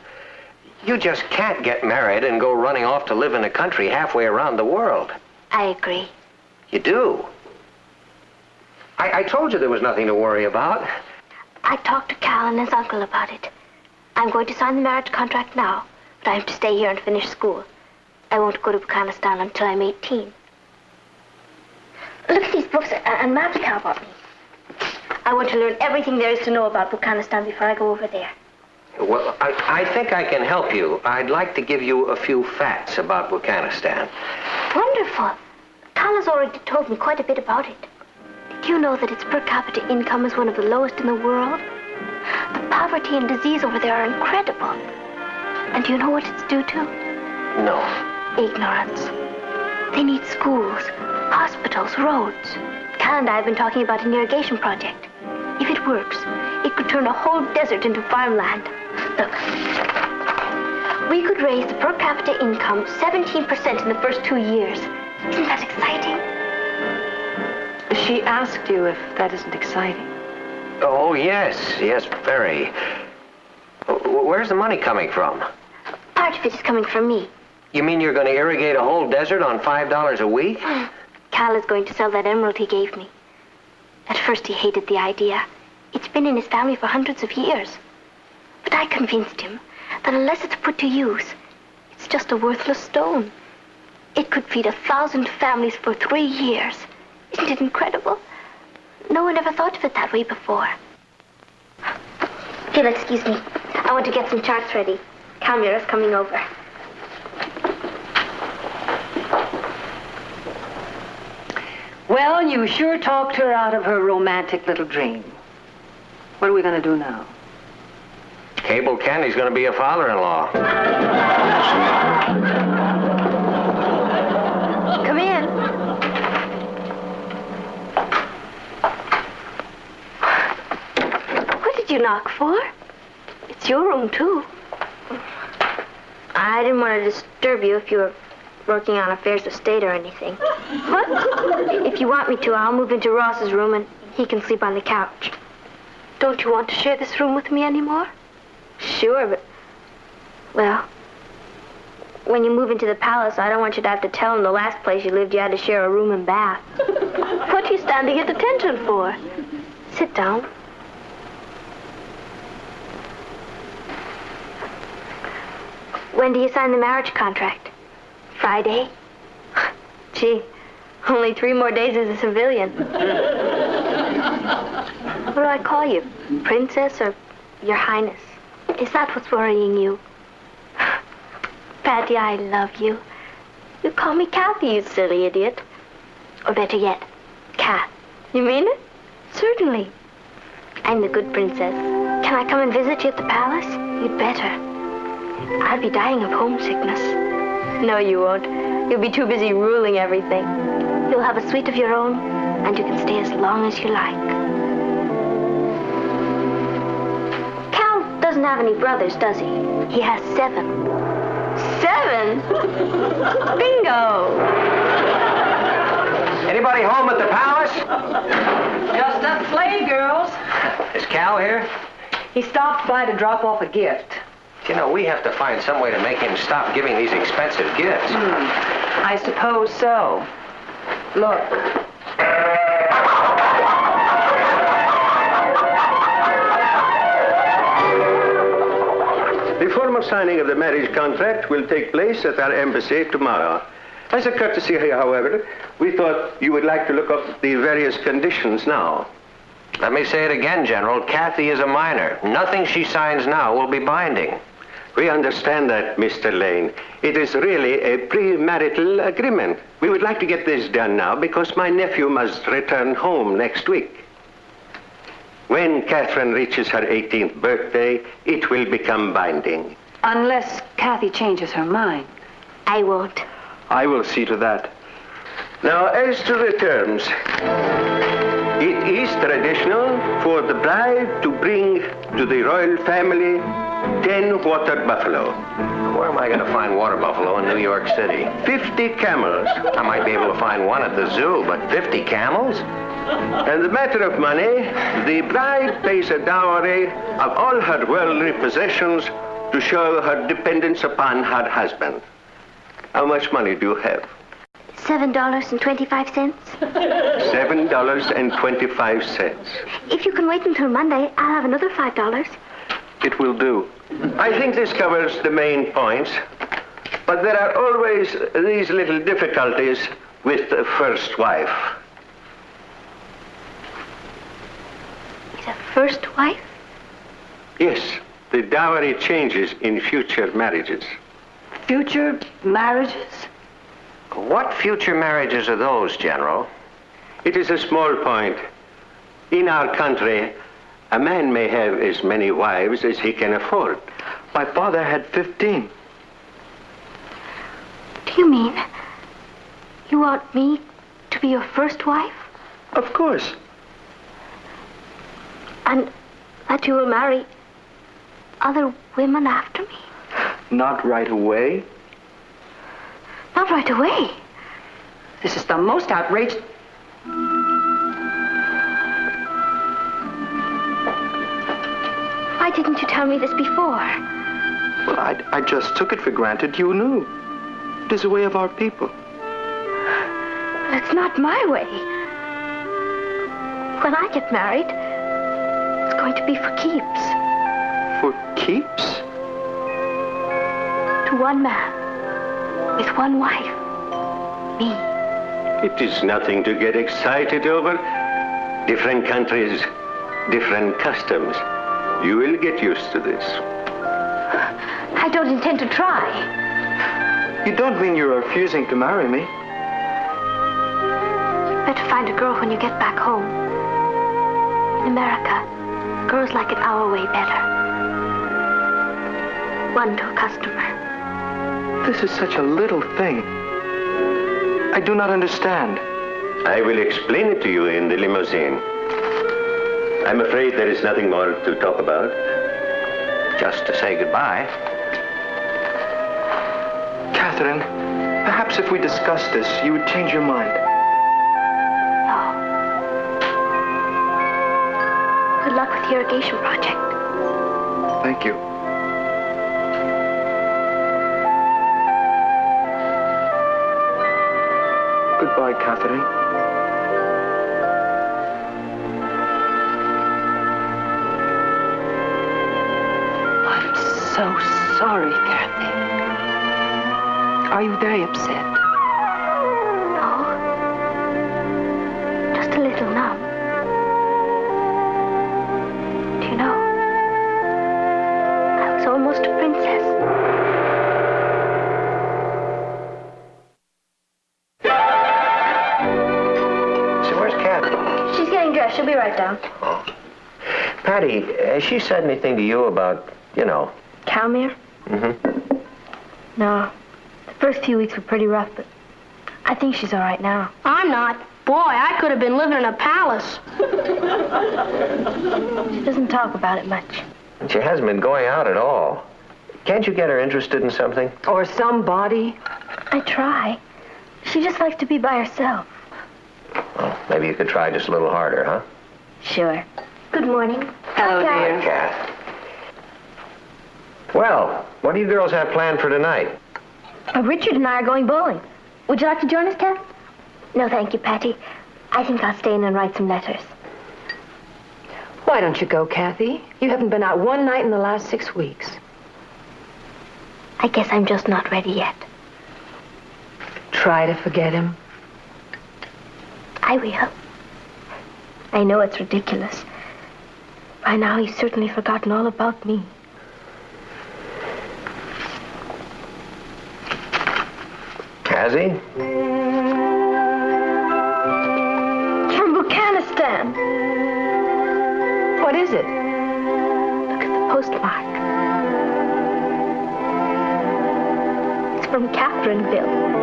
You just can't get married and go running off to live in a country halfway around the world. I agree. You do? I told you there was nothing to worry about. I talked to Cal and his uncle about it. I'm going to sign the marriage contract now, but I have to stay here and finish school. I won't go to Afghanistan until I'm 18. Look at these books and maps Cal bought me. I want to learn everything there is to know about Afghanistan before I go over there. Well, I think I can help you. I'd like to give you a few facts about Afghanistan. Wonderful. Cal has already told me quite a bit about it. Did you know that its per capita income is one of the lowest in the world? The poverty and disease over there are incredible. And do you know what it's due to? No. Ignorance. They need schools, hospitals, roads. Cal and I have been talking about an irrigation project. If it works, it could turn a whole desert into farmland. Look. We could raise the per capita income 17% in the first 2 years. Isn't that exciting? She asked you if that isn't exciting. Oh, yes, very. Where's the money coming from? Part of it is coming from me. You mean you're going to irrigate a whole desert on $5 a week? Cal is going to sell that emerald he gave me. At first he hated the idea. It's been in his family for hundreds of years. But I convinced him that unless it's put to use, it's just a worthless stone. It could feed 1,000 families for 3 years. Isn't it incredible? No one ever thought of it that way before. If you'll excuse me, I want to get some charts ready. Calmere is coming over. Well, you sure talked her out of her romantic little dream. What are we going to do now? Cable Candy's going to be a father-in-law. Come in. What did you knock for? It's your room, too. I didn't want to disturb you if you were working on affairs of state or anything. What? If you want me to, I'll move into Ross's room and he can sleep on the couch. Don't you want to share this room with me anymore? Sure, but... Well, when you move into the palace, I don't want you to have to tell him the last place you lived you had to share a room and bath. What are you standing at attention for? Sit down. When do you sign the marriage contract? Friday? Gee, only 3 more days as a civilian. What do I call you? Princess or Your Highness? Is that what's worrying you? Patty, I love you. You call me Kathy, you silly idiot. Or better yet, Kat. You mean it? Certainly. I'm the good princess. Can I come and visit you at the palace? You'd better. I'll be dying of homesickness. No, you won't. You'll be too busy ruling everything. You'll have a suite of your own, and you can stay as long as you like. Cal doesn't have any brothers, does he? He has 7. 7? Bingo! Anybody home at the palace? Just us sleigh girls. Is Cal here? He stopped by to drop off a gift. You know, we have to find some way to make him stop giving these expensive gifts. I suppose so. Look. The formal signing of the marriage contract will take place at our embassy tomorrow. As a courtesy, however, we thought you would like to look up the various conditions now. Let me say it again, General. Kathy is a minor. Nothing she signs now will be binding. We understand that, Mr. Lane. It is really a premarital agreement. We would like to get this done now because my nephew must return home next week. When Catherine reaches her 18th birthday, it will become binding. Unless Kathy changes her mind. I won't. I will see to that. Now, as to the terms, it is traditional for the bride to bring to the royal family 10 water buffalo. Where am I going to find water buffalo in New York City? 50 camels. I might be able to find one at the zoo, but 50 camels? And the matter of money, the bride pays a dowry of all her worldly possessions to show her dependence upon her husband. How much money do you have? $7.25. $7.25. If you can wait until Monday, I'll have another $5. It will do. I think this covers the main points, but there are always these little difficulties with the first wife. The first wife? Yes, the dowry changes in future marriages. Future marriages? What future marriages are those, General? It is a small point. In our country, a man may have as many wives as he can afford. My father had 15. Do you mean you want me to be your first wife? Of course. And that you will marry other women after me? Not right away. Not right away. This is the most outrageous... Why didn't you tell me this before? Well, I just took it for granted you knew. It is a way of our people. But it's not my way. When I get married, it's going to be for keeps. For keeps? To one man, with one wife. Me. It is nothing to get excited over. Different countries, different customs. You will get used to this. I don't intend to try. You don't mean you're refusing to marry me? You'd better find a girl when you get back home. In America, girls like it our way better. One to a customer. This is such a little thing. I do not understand. I will explain it to you in the limousine. I'm afraid there is nothing more to talk about. Just to say goodbye. Catherine, perhaps if we discussed this, you would change your mind. No. Good luck with the irrigation project. Thank you. Goodbye, Catherine. I'm so sorry, Kathy. Are you very upset? No. Just a little numb. Do you know, I was almost a princess. She's getting dressed. She'll be right down. Oh. Patty, has she said anything to you about, Calmere? Mm-hmm. No. The first few weeks were pretty rough, but I think she's all right now. I'm not. Boy, I could have been living in a palace. She doesn't talk about it much. She hasn't been going out at all. Can't you get her interested in something? Or somebody? I try. She just likes to be by herself. Well, maybe you could try just a little harder, huh? Sure. Good morning. Hello, Hi, dear. Kath. Well, what do you girls have planned for tonight? Richard and I are going bowling. Would you like to join us, Kath? No, thank you, Patty. I think I'll stay in and write some letters. Why don't you go, Kathy? You haven't been out one night in the last 6 weeks. I guess I'm just not ready yet. Try to forget him. I will. I know it's ridiculous. By now, he's certainly forgotten all about me. Has he? From Buchanistan. What is it? Look at the postmark. from Catherineville.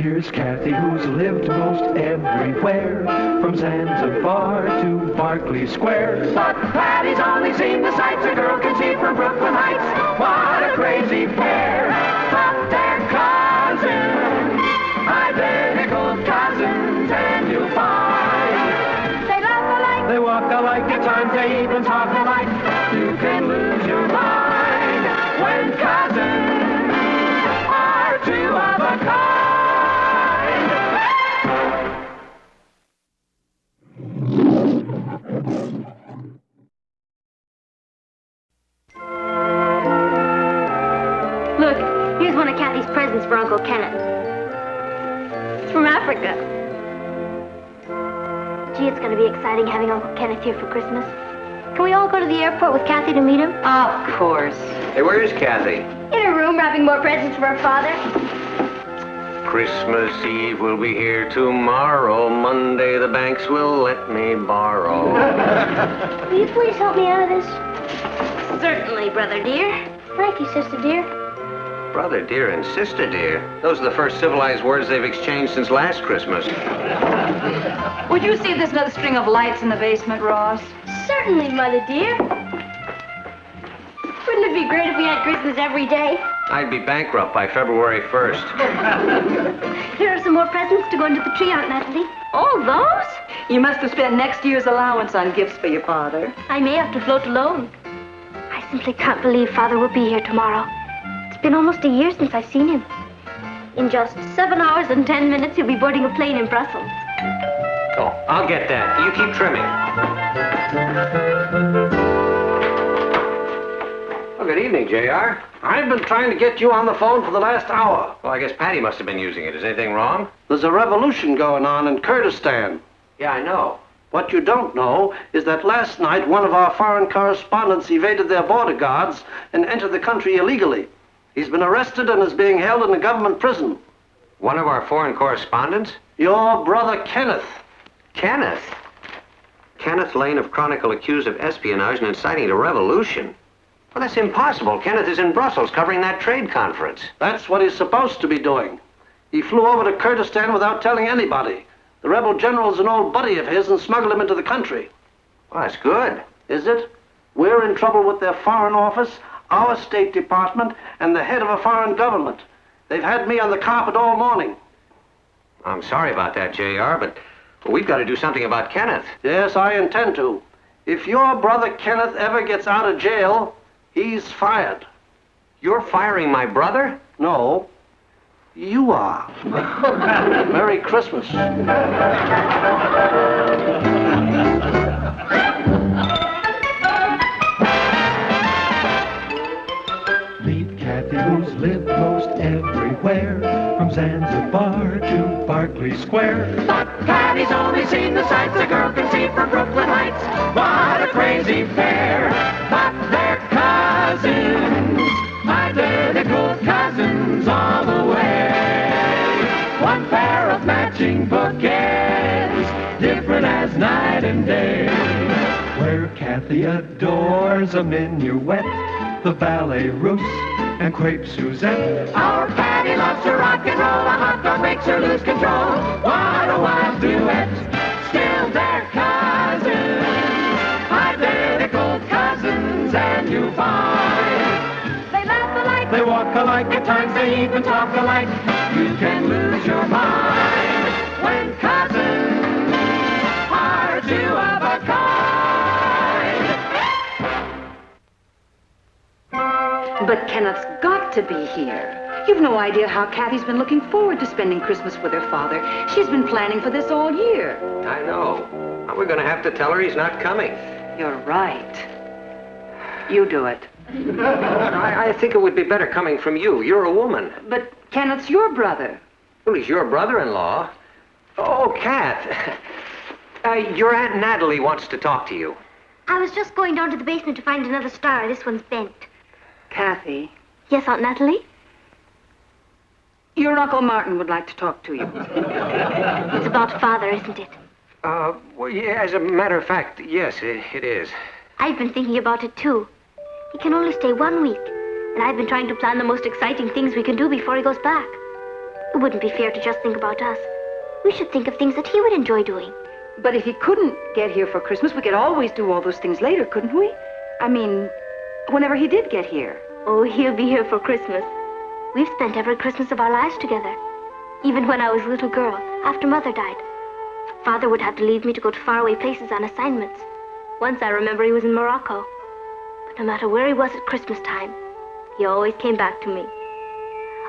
Here's Kathy, who's lived most everywhere, from Zanzibar to Berkeley Square. But Patty's only seen the sights a girl can see from Brooklyn Heights. What a crazy pair! But they're cousins, identical cousins, and you'll find They laugh alike. they walk alike, at times they even talk alike. You can lose your mind when cousins are two of a kind. Look, here's one of Kathy's presents for Uncle Kenneth. It's from Africa. Gee, it's going to be exciting having Uncle Kenneth here for Christmas. Can we all go to the airport with Kathy to meet him? Of course. Hey, where is Kathy? In her room, wrapping more presents for her father. Christmas Eve will be here tomorrow. Monday the banks will let me borrow. Will you please help me out of this? Certainly, brother dear. Thank you, sister dear. Brother dear and sister dear. Those are the first civilized words they've exchanged since last Christmas. Would you see if there's another string of lights in the basement, Ross? Certainly, Mother dear. Wouldn't it be great if we had Christmas every day? I'd be bankrupt by February 1st. Here are some more presents to go into the tree, Aunt Natalie. All those? You must have spent next year's allowance on gifts for your father. I may have to float alone. I simply can't believe Father will be here tomorrow. It's been almost a year since I've seen him. In just 7 hours and 10 minutes, he'll be boarding a plane in Brussels. Oh, I'll get that. You keep trimming. Well, good evening, J.R. I've been trying to get you on the phone for the last hour. Well, I guess Patty must have been using it. Is anything wrong? There's a revolution going on in Kurdistan. Yeah, I know. What you don't know is that last night one of our foreign correspondents evaded their border guards and entered the country illegally. He's been arrested and is being held in a government prison. One of our foreign correspondents? Your brother Kenneth. Kenneth? Kenneth Lane of Chronicle accused of espionage and inciting a revolution. Well, that's impossible. Kenneth is in Brussels covering that trade conference. That's what he's supposed to be doing. He flew over to Kurdistan without telling anybody. The rebel general's an old buddy of his and smuggled him into the country. Well, that's good. Is it? We're in trouble with their foreign office, our State Department, and the head of a foreign government. They've had me on the carpet all morning. I'm sorry about that, J.R., but we've got to do something about Kenneth. Yes, I intend to. If your brother Kenneth ever gets out of jail, he's fired. You're firing my brother? No, you are. Merry Christmas. Meet Kathy, who's lived most everywhere, from Zanzibar to Berkeley Square. But Patty's only seen the sights a girl can see from Brooklyn Heights. What a crazy pair! But they're cousins, identical cousins all the way. One pair of matching bouquets, different as night and day. Where Kathy adores a minuet, the ballet russe, and crepe Suzette. Our Patty loves to rock and roll, a hot dog makes her lose control. What a wild duet, still they're cousins, identical cousins, and you find They laugh alike. they walk alike, at times they even talk alike. You can lose your mind when cousins are two of a kind. But Kenneth's got to be here. You've no idea how Kathy's been looking forward to spending Christmas with her father. She's been planning for this all year. I know. Now, we're going to have to tell her he's not coming. You're right. You do it. I think it would be better coming from you. You're a woman. But Kenneth's your brother. Well, he's your brother-in-law. Oh, Kath. Your Aunt Natalie wants to talk to you. I was just going down to the basement to find another star. This one's bent. Kathy, Yes, Aunt Natalie? your Uncle Martin would like to talk to you. It's about Father, isn't it? Well, yeah, as a matter of fact, yes, it is. I've been thinking about it, too. He can only stay 1 week, and I've been trying to plan the most exciting things we can do before he goes back. It wouldn't be fair to just think about us. We should think of things that he would enjoy doing. But if he couldn't get here for Christmas, we could always do all those things later, couldn't we? I mean, whenever he did get here. Oh, he'll be here for Christmas. We've spent every Christmas of our lives together. Even when I was a little girl, after Mother died. Father would have to leave me to go to faraway places on assignments. Once I remember he was in Morocco. But no matter where he was at Christmas time, he always came back to me.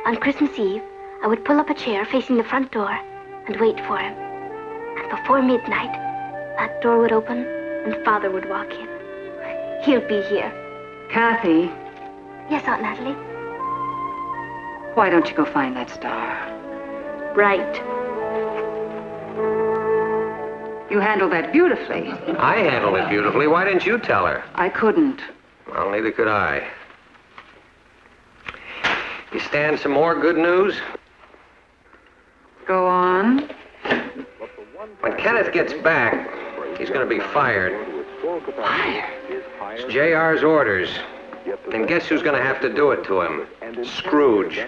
On Christmas Eve, I would pull up a chair facing the front door and wait for him. And before midnight, that door would open and Father would walk in. He'll be here. Kathy, Yes, Aunt Natalie? why don't you go find that star? Right. You handled that beautifully. I handled it beautifully. Why didn't you tell her? I couldn't. Well, neither could I. You stand some more good news? Go on. When Kenneth gets back, he's going to be fired. Fired? It's JR's orders. And guess who's going to have to do it to him? Scrooge.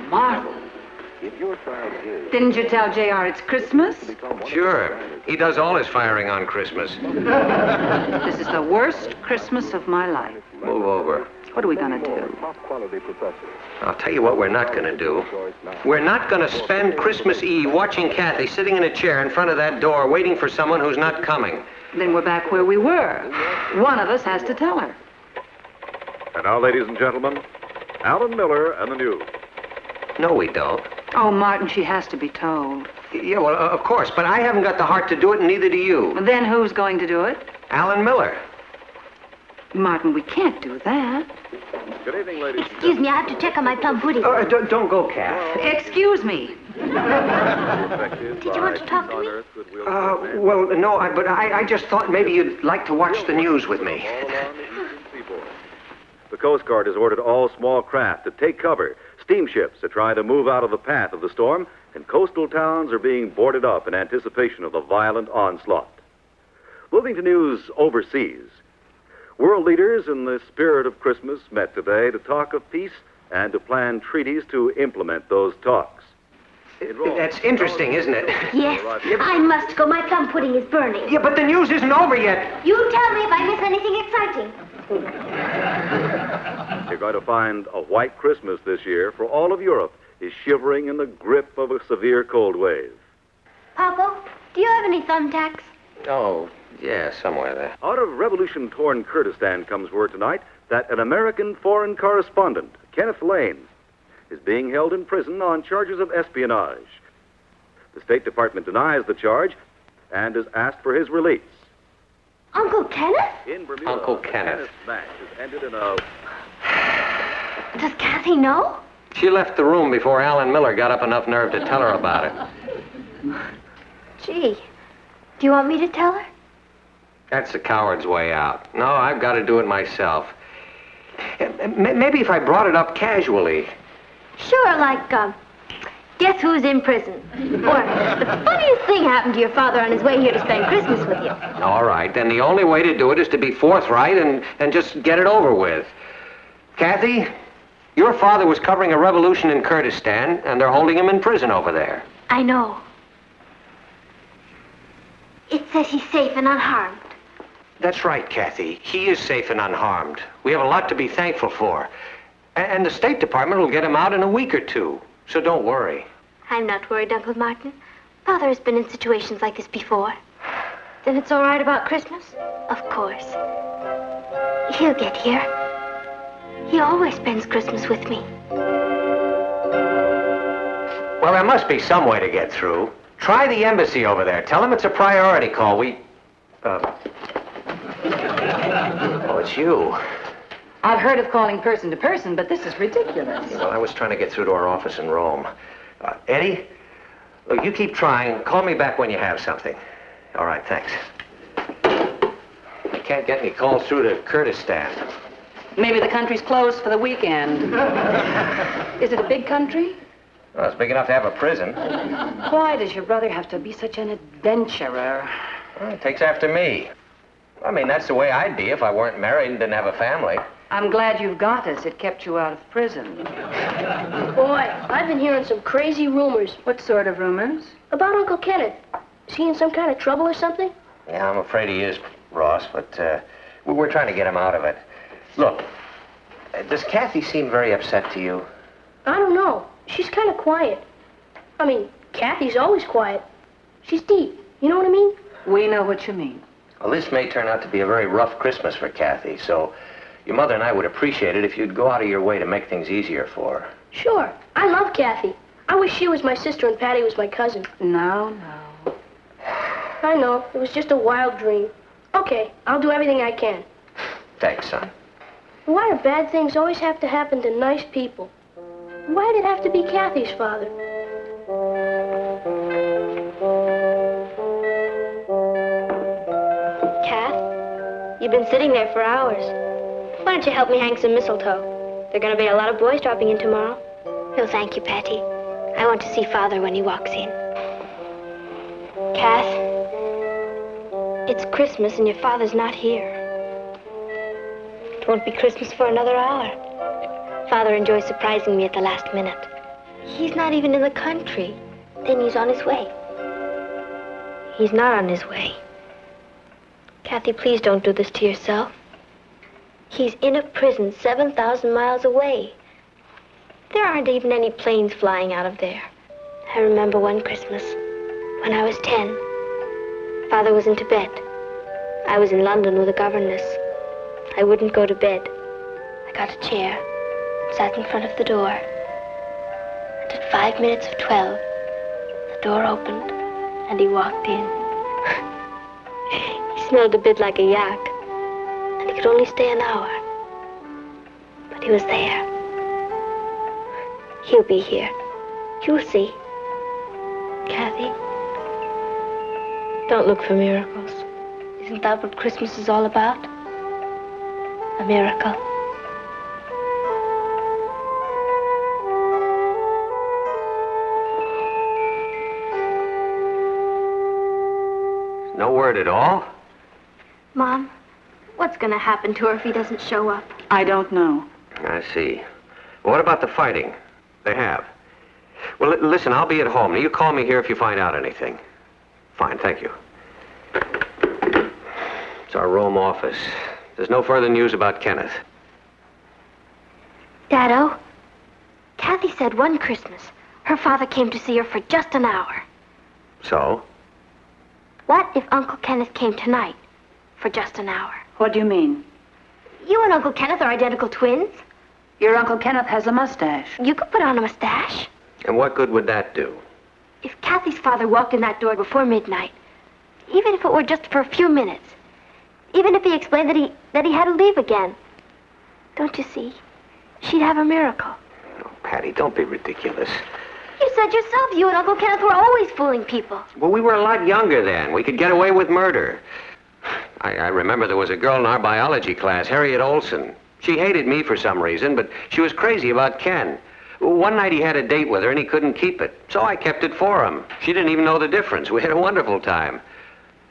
Martin. Didn't you tell JR it's Christmas? Sure. He does all his firing on Christmas. This is the worst Christmas of my life. Move over. What are we going to do? I'll tell you what we're not going to do. We're not going to spend Christmas Eve watching Kathy sitting in a chair in front of that door waiting for someone who's not coming. Then we're back where we were. One of us has to tell her. And now, ladies and gentlemen, Alan Miller and the news. No, we don't. Oh, Martin, she has to be told. Yeah, well, of course, but I haven't got the heart to do it, and neither do you. Then who's going to do it? Alan Miller. Martin, we can't do that. Good evening, ladies. Excuse me, I have to check on my plum pudding. Don't go, Kath. Excuse me. Did you want to talk to me? Well, no, but I just thought maybe you'd like to watch the news with me. The Coast Guard has ordered all small craft to take cover. Steamships are trying to move out of the path of the storm, and coastal towns are being boarded up in anticipation of the violent onslaught. Moving to news overseas. World leaders in the spirit of Christmas met today to talk of peace and to plan treaties to implement those talks. That's interesting, isn't it? Yes. I must go. My plum pudding is burning. Yeah, but the news isn't over yet. You tell me if I miss anything exciting. You're going to find a white Christmas this year, for all of Europe is shivering in the grip of a severe cold wave. Papa, do you have any thumbtacks? Oh, yeah, somewhere there. Out of revolution-torn Kurdistan comes word tonight that an American foreign correspondent, Kenneth Lane, is being held in prison on charges of espionage. The State Department denies the charge and has asked for his release. Uncle Kenneth? In Bermuda, Uncle Kenneth. Match has ended in a... Does Kathy know? She left the room before Alan Miller got up enough nerve to tell her about it. Gee, do you want me to tell her? That's the coward's way out. No, I've got to do it myself. Maybe if I brought it up casually. Sure, like, guess who's in prison? Or, the funniest thing happened to your father on his way here to spend Christmas with you. All right, then the only way to do it is to be forthright and just get it over with. Kathy, your father was covering a revolution in Kurdistan, and they're holding him in prison over there. I know. It says he's safe and unharmed. That's right, Kathy. He is safe and unharmed. We have a lot to be thankful for. And the State Department will get him out in a week or two. So don't worry. I'm not worried, Uncle Martin. Father has been in situations like this before. Then it's all right about Christmas? Of course. He'll get here. He always spends Christmas with me. Well, there must be some way to get through. Try the embassy over there. Tell them it's a priority call. Oh, it's you. I've heard of calling person to person, but this is ridiculous. Well, I was trying to get through to our office in Rome. Eddie, look, you keep trying. Call me back when you have something. All right, thanks. I can't get any calls through to Kurdistan. Maybe the country's closed for the weekend. Is it a big country? Well, it's big enough to have a prison. Why does your brother have to be such an adventurer? Well, it takes after me. I mean, that's the way I'd be if I weren't married and didn't have a family. I'm glad you've got us. It kept you out of prison. Boy, I've been hearing some crazy rumors. What sort of rumors? About Uncle Kenneth. Is he in some kind of trouble or something? Yeah, I'm afraid he is, Ross, but we're trying to get him out of it. Look, does Kathy seem very upset to you? I don't know. She's kind of quiet. I mean, Kathy's always quiet. She's deep. You know what I mean? We know what you mean. Well, this may turn out to be a very rough Christmas for Kathy, so your mother and I would appreciate it if you'd go out of your way to make things easier for her. Sure. I love Kathy. I wish she was my sister and Patty was my cousin. No. I know. It was just a wild dream. Okay, I'll do everything I can. Thanks, son. Why do bad things always have to happen to nice people? Why did it have to be Kathy's father? Kath, you've been sitting there for hours. Why don't you help me hang some mistletoe? There are going to be a lot of boys dropping in tomorrow. No, thank you, Patty. I want to see Father when he walks in. Kath, it's Christmas and your father's not here. It won't be Christmas for another hour. Father enjoys surprising me at the last minute. He's not even in the country. Then he's on his way. He's not on his way. Kathy, please don't do this to yourself. He's in a prison 7,000 miles away. There aren't even any planes flying out of there. I remember one Christmas, when I was 10. Father was in Tibet. I was in London with a governess. I wouldn't go to bed. I got a chair, sat in front of the door. And at 5 minutes of 12, the door opened, and he walked in. He smelled a bit like a yak, and he could only stay an hour. But he was there. He'll be here. You'll see. Kathy, don't look for miracles. Isn't that what Christmas is all about? A miracle. No word at all? Mom, what's going to happen to her if he doesn't show up? I don't know. I see. What about the fighting? They have. Well, listen, I'll be at home. Now, you call me here if you find out anything. Fine, thank you. It's our Rome office. There's no further news about Kenneth. Dado, Kathy said one Christmas her father came to see her for just an hour. So? What if Uncle Kenneth came tonight for just an hour? What do you mean? You and Uncle Kenneth are identical twins. Your Uncle Kenneth has a mustache. You could put on a mustache. And what good would that do? If Kathy's father walked in that door before midnight, even if it were just for a few minutes, even if he explained that he had to leave again, don't you see? She'd have a miracle. Oh, Patty, don't be ridiculous. You said yourself you and Uncle Kenneth were always fooling people. Well, we were a lot younger then. We could get away with murder. I remember there was a girl in our biology class, Harriet Olson. She hated me for some reason, but she was crazy about Ken. One night he had a date with her and he couldn't keep it, so I kept it for him. She didn't even know the difference. We had a wonderful time.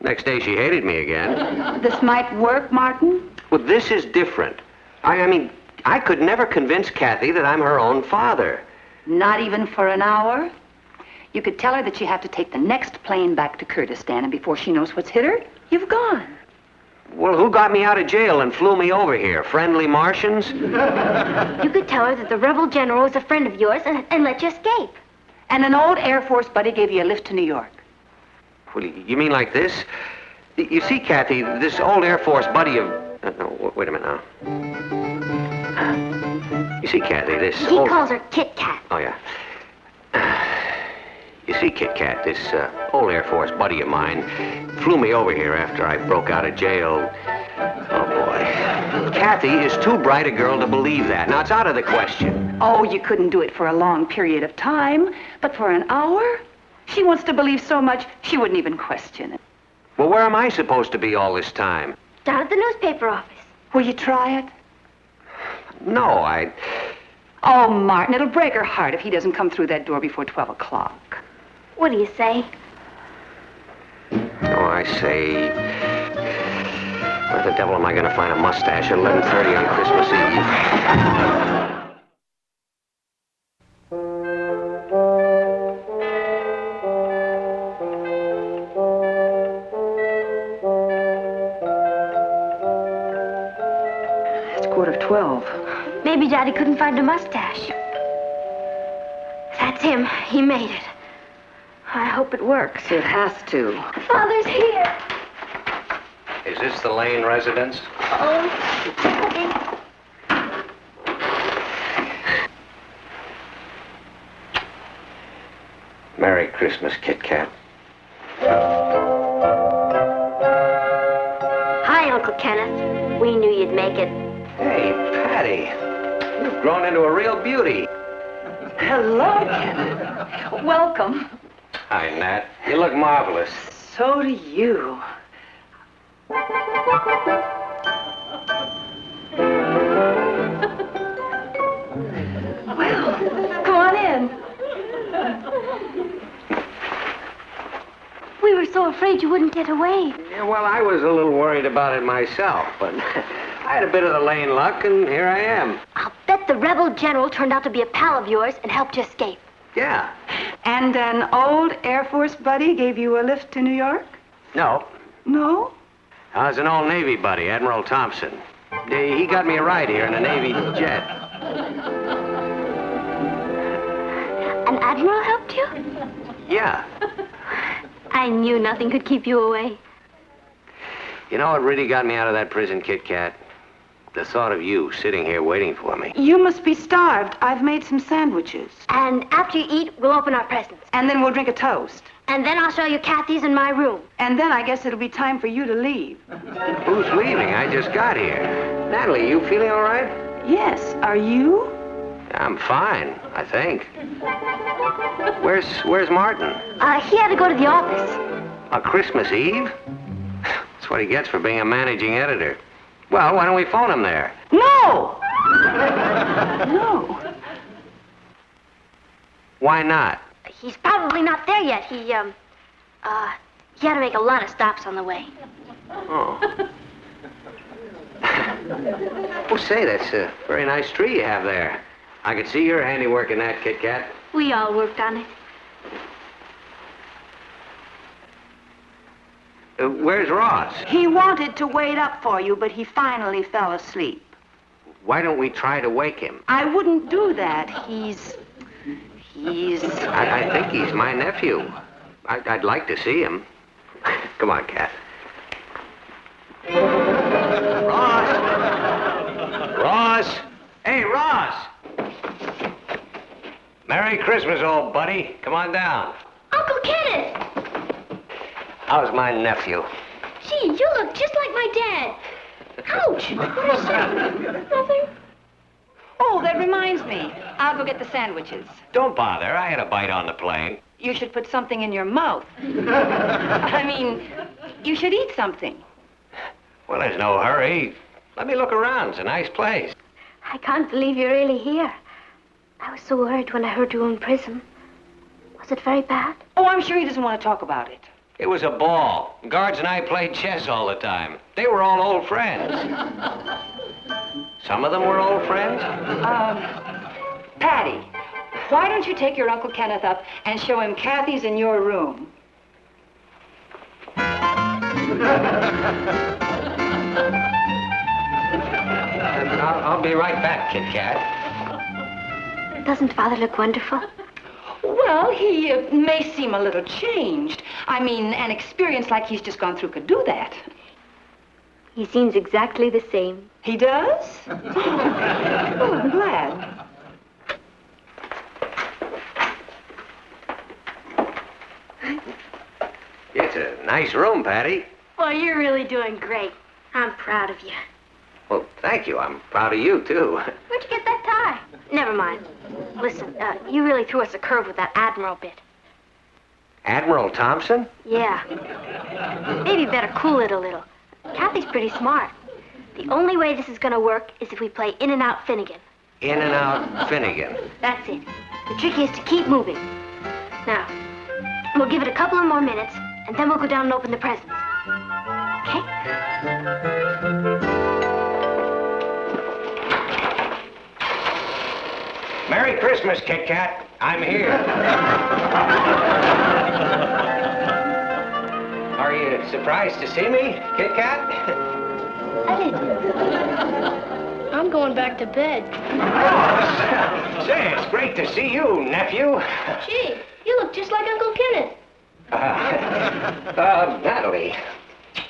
Next day she hated me again. This might work, Martin? Well, this is different. I mean, I could never convince Kathy that I'm her own father. Not even for an hour? You could tell her that you have to take the next plane back to Kurdistan, and before she knows what's hit her, you've gone. Well, who got me out of jail and flew me over here? Friendly Martians? You could tell her that the rebel general was a friend of yours and let you escape. And an old Air Force buddy gave you a lift to New York. Well, you mean like this? You see, Kathy, this old Air Force buddy of... no, wait a minute now. You see, Kathy, this He calls her Kit Kat. Oh, yeah. You see, Kit Kat, this old Air Force buddy of mine flew me over here after I broke out of jail. Oh, boy. Kathy is too bright a girl to believe that. Now, it's out of the question. Oh, you couldn't do it for a long period of time, but for an hour? She wants to believe so much, she wouldn't even question it. Well, where am I supposed to be all this time? Down at the newspaper office. Will you try it? No, I... Oh, Martin, it'll break her heart if he doesn't come through that door before 12 o'clock. What do you say? Oh, I say... Where the devil am I going to find a mustache at 11:30 on Christmas Eve? It's 11:45. Maybe Daddy couldn't find a mustache. That's him. He made it. I hope it works. It has to. Father's here. Is this the Lane residence? Oh, Daddy. Merry Christmas, Kit Kat. Hi, Uncle Kenneth. We knew you'd make it. Hey, Patty. You've grown into a real beauty. Hello, Kenneth. Welcome. Hi, Nat. You look marvelous. So do you. Well, come on in. We were so afraid you wouldn't get away. Yeah, well, I was a little worried about it myself, but I had a bit of the Lane luck, and here I am. I'll bet the rebel general turned out to be a pal of yours and helped you escape. Yeah. And an old Air Force buddy gave you a lift to New York? No. No? I was an old Navy buddy, Admiral Thompson. He got me a ride here in a Navy jet. An admiral helped you? Yeah. I knew nothing could keep you away. You know what really got me out of that prison, Kit Kat? The thought of you sitting here waiting for me. You must be starved. I've made some sandwiches. And after you eat, we'll open our presents. And then we'll drink a toast. And then I'll show you Kathy's in my room. And then I guess it'll be time for you to leave. Who's leaving? I just got here. Natalie, you feeling all right? Yes. Are you? I'm fine, I think. Where's Martin? He had to go to the office. On Christmas Eve? That's what he gets for being a managing editor. Well, why don't we phone him there? No! No. Why not? He's probably not there yet. He had to make a lot of stops on the way. Oh. Oh, say, that's a very nice tree you have there. I could see your handiwork in that, Kit Kat. We all worked on it. Where's Ross? He wanted to wait up for you, but he finally fell asleep. Why don't we try to wake him? I wouldn't do that. He's... I think he's my nephew. I'd like to see him. Come on, Kat. Ross! Ross! Hey, Ross! Merry Christmas, old buddy. Come on down. Uncle Kenneth! How's my nephew? Gee, you look just like my dad. Ouch! What is that? Nothing. Oh, that reminds me. I'll go get the sandwiches. Don't bother. I had a bite on the plane. You should put something in your mouth. I mean, you should eat something. Well, there's no hurry. Let me look around. It's a nice place. I can't believe you're really here. I was so worried when I heard you were in prison. Was it very bad? Oh, I'm sure he doesn't want to talk about it. It was a ball. Guards and I played chess all the time. They were all old friends. Some of them were old friends? Patty, why don't you take your Uncle Kenneth up and show him Kathy's in your room? I'll be right back, Kit Kat. Doesn't Father look wonderful? Well, he may seem a little changed. I mean, an experience like he's just gone through could do that. He seems exactly the same. He does? Oh, I'm glad. It's a nice room, Patty. Well, you're really doing great. I'm proud of you. Well, thank you. I'm proud of you, too. Where'd you get that tie? Never mind. Listen, you really threw us a curve with that Admiral bit. Admiral Thompson? Yeah. Maybe better cool it a little. Kathy's pretty smart. The only way this is going to work is if we play In and Out Finnegan. In and Out Finnegan. That's it. The trick is to keep moving. Now, we'll give it a couple of more minutes, and then we'll go down and open the presents. Okay? Merry Christmas, Kit Kat. I'm here. Are you surprised to see me, Kit Kat? I'm going back to bed. Say, it's great to see you, nephew. Gee, you look just like Uncle Kenneth. Natalie,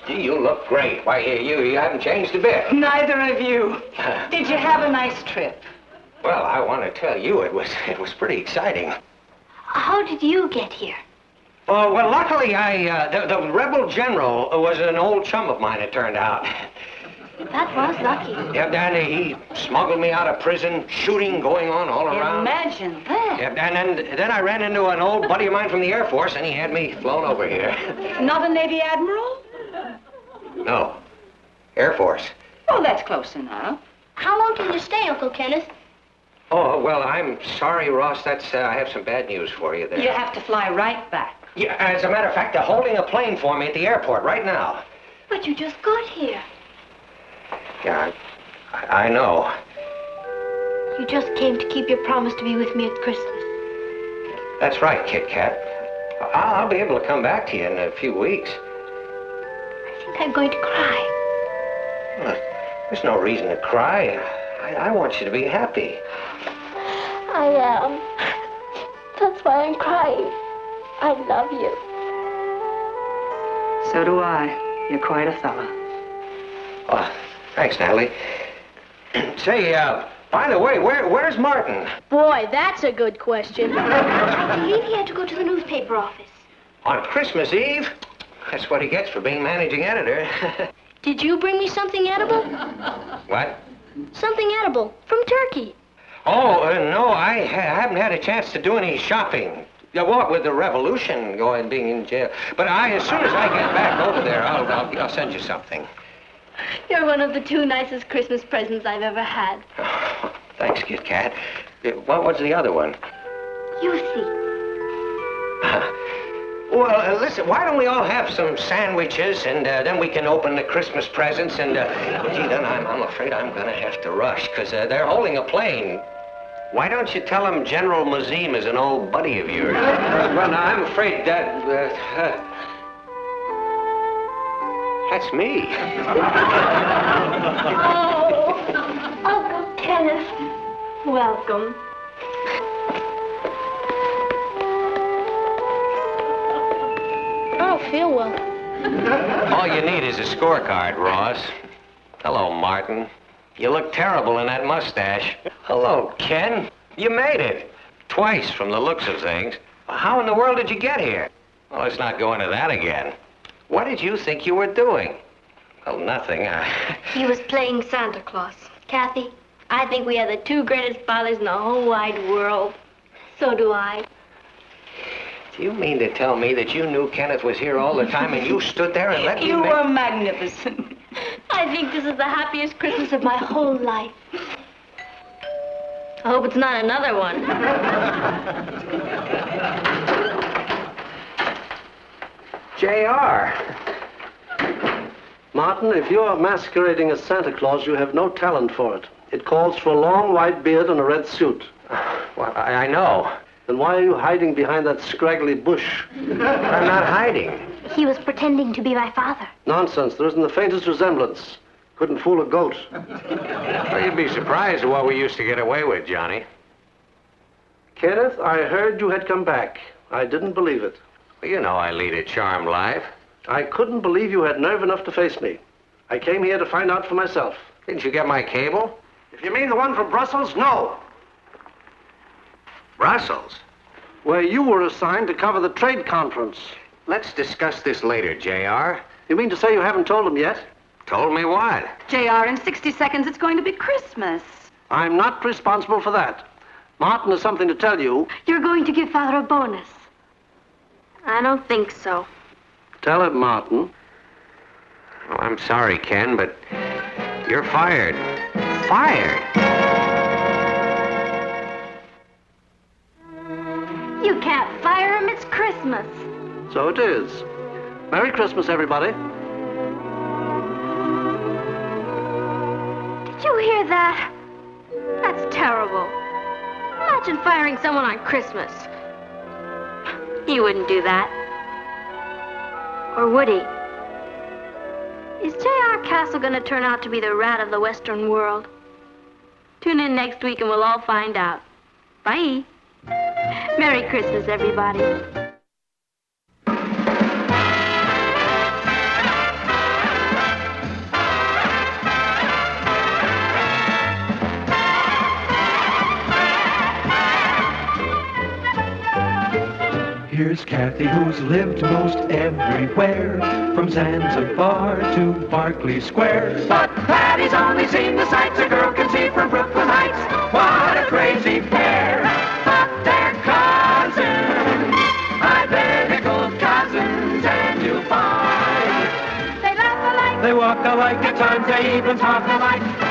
you look great. Why, you haven't changed a bit. Neither of you. Did you have a nice trip? Well, I want to tell you, it was pretty exciting. How did you get here? Oh, well, luckily, the rebel general was an old chum of mine, it turned out. That was lucky. Yeah, and he smuggled me out of prison, shooting going on all around. Imagine that. Yeah, and then I ran into an old buddy of mine from the Air Force, and he had me flown over here. Not a Navy admiral? No, Air Force. Oh, that's close enough. How long can you stay, Uncle Kenneth? Oh, well, I'm sorry, Ross. I have some bad news for you there. You have to fly right back. Yeah, as a matter of fact, they're holding a plane for me at the airport right now. But you just got here. Yeah, I know. You just came to keep your promise to be with me at Christmas. That's right, Kit Kat. I'll be able to come back to you in a few weeks. I think I'm going to cry. Well, there's no reason to cry. I want you to be happy. I am. That's why I'm crying. I love you. So do I. You're quite a fella. Oh, thanks, Natalie. Say, by the way, where's Martin? Boy, that's a good question. I believe he had to go to the newspaper office. On Christmas Eve? That's what he gets for being managing editor. Did you bring me something edible? What? Something edible from Turkey. Oh, no, I haven't had a chance to do any shopping. Yeah, what with the revolution being in jail. But as soon as I get back over there, I'll send you something. You're one of the two nicest Christmas presents I've ever had. Oh, thanks, Kit Kat. What was the other one? You see. Well, listen, why don't we all have some sandwiches, and then we can open the Christmas presents, and, gee, then I'm afraid I'm going to have to rush, because they're holding a plane. Why don't you tell them General Mazim is an old buddy of yours? Well, now, I'm afraid that, that's me. Oh, Uncle Kenneth. Welcome. I don't feel well. All you need is a scorecard, Ross. Hello, Martin. You look terrible in that mustache. Hello, Ken. You made it. Twice from the looks of things. How in the world did you get here? Well, let's not go into that again. What did you think you were doing? Well, nothing. He was playing Santa Claus. Kathy, I think we are the two greatest fathers in the whole wide world. So do I. Do you mean to tell me that you knew Kenneth was here all the time and you stood there and let me You were magnificent. I think this is the happiest Christmas of my whole life. I hope it's not another one. J.R. Martin, if you're masquerading as Santa Claus, you have no talent for it. It calls for a long white beard and a red suit. Well, I know. Then why are you hiding behind that scraggly bush? I'm not hiding. He was pretending to be my father. Nonsense. There isn't the faintest resemblance. Couldn't fool a goat. Well, you'd be surprised at what we used to get away with, Johnny. Kenneth, I heard you had come back. I didn't believe it. Well, you know I lead a charmed life. I couldn't believe you had nerve enough to face me. I came here to find out for myself. Didn't you get my cable? If you mean the one from Brussels, no. Brussels? Where you were assigned to cover the trade conference. Let's discuss this later, J.R. You mean to say you haven't told him yet? Told me what? JR, in 60 seconds, it's going to be Christmas. I'm not responsible for that. Martin has something to tell you. You're going to give Father a bonus. I don't think so. Tell him, Martin. Oh, I'm sorry, Ken, but You're fired. Fired. You can't fire him. It's Christmas. So it is. Merry Christmas, everybody. Did you hear that? That's terrible. Imagine firing someone on Christmas. He wouldn't do that. Or would he? Is J.R. Castle going to turn out to be the rat of the Western world? Tune in next week and we'll all find out. Bye. Merry Christmas, everybody. Here's Kathy, who's lived most everywhere, from Zanzibar to Berkeley Square. But Patty's only seen the sights a girl can see from Brooklyn Heights. What a crazy pair! But they're cousins, identical cousins, and you'll find they laugh alike, they walk alike, at times they even talk alike.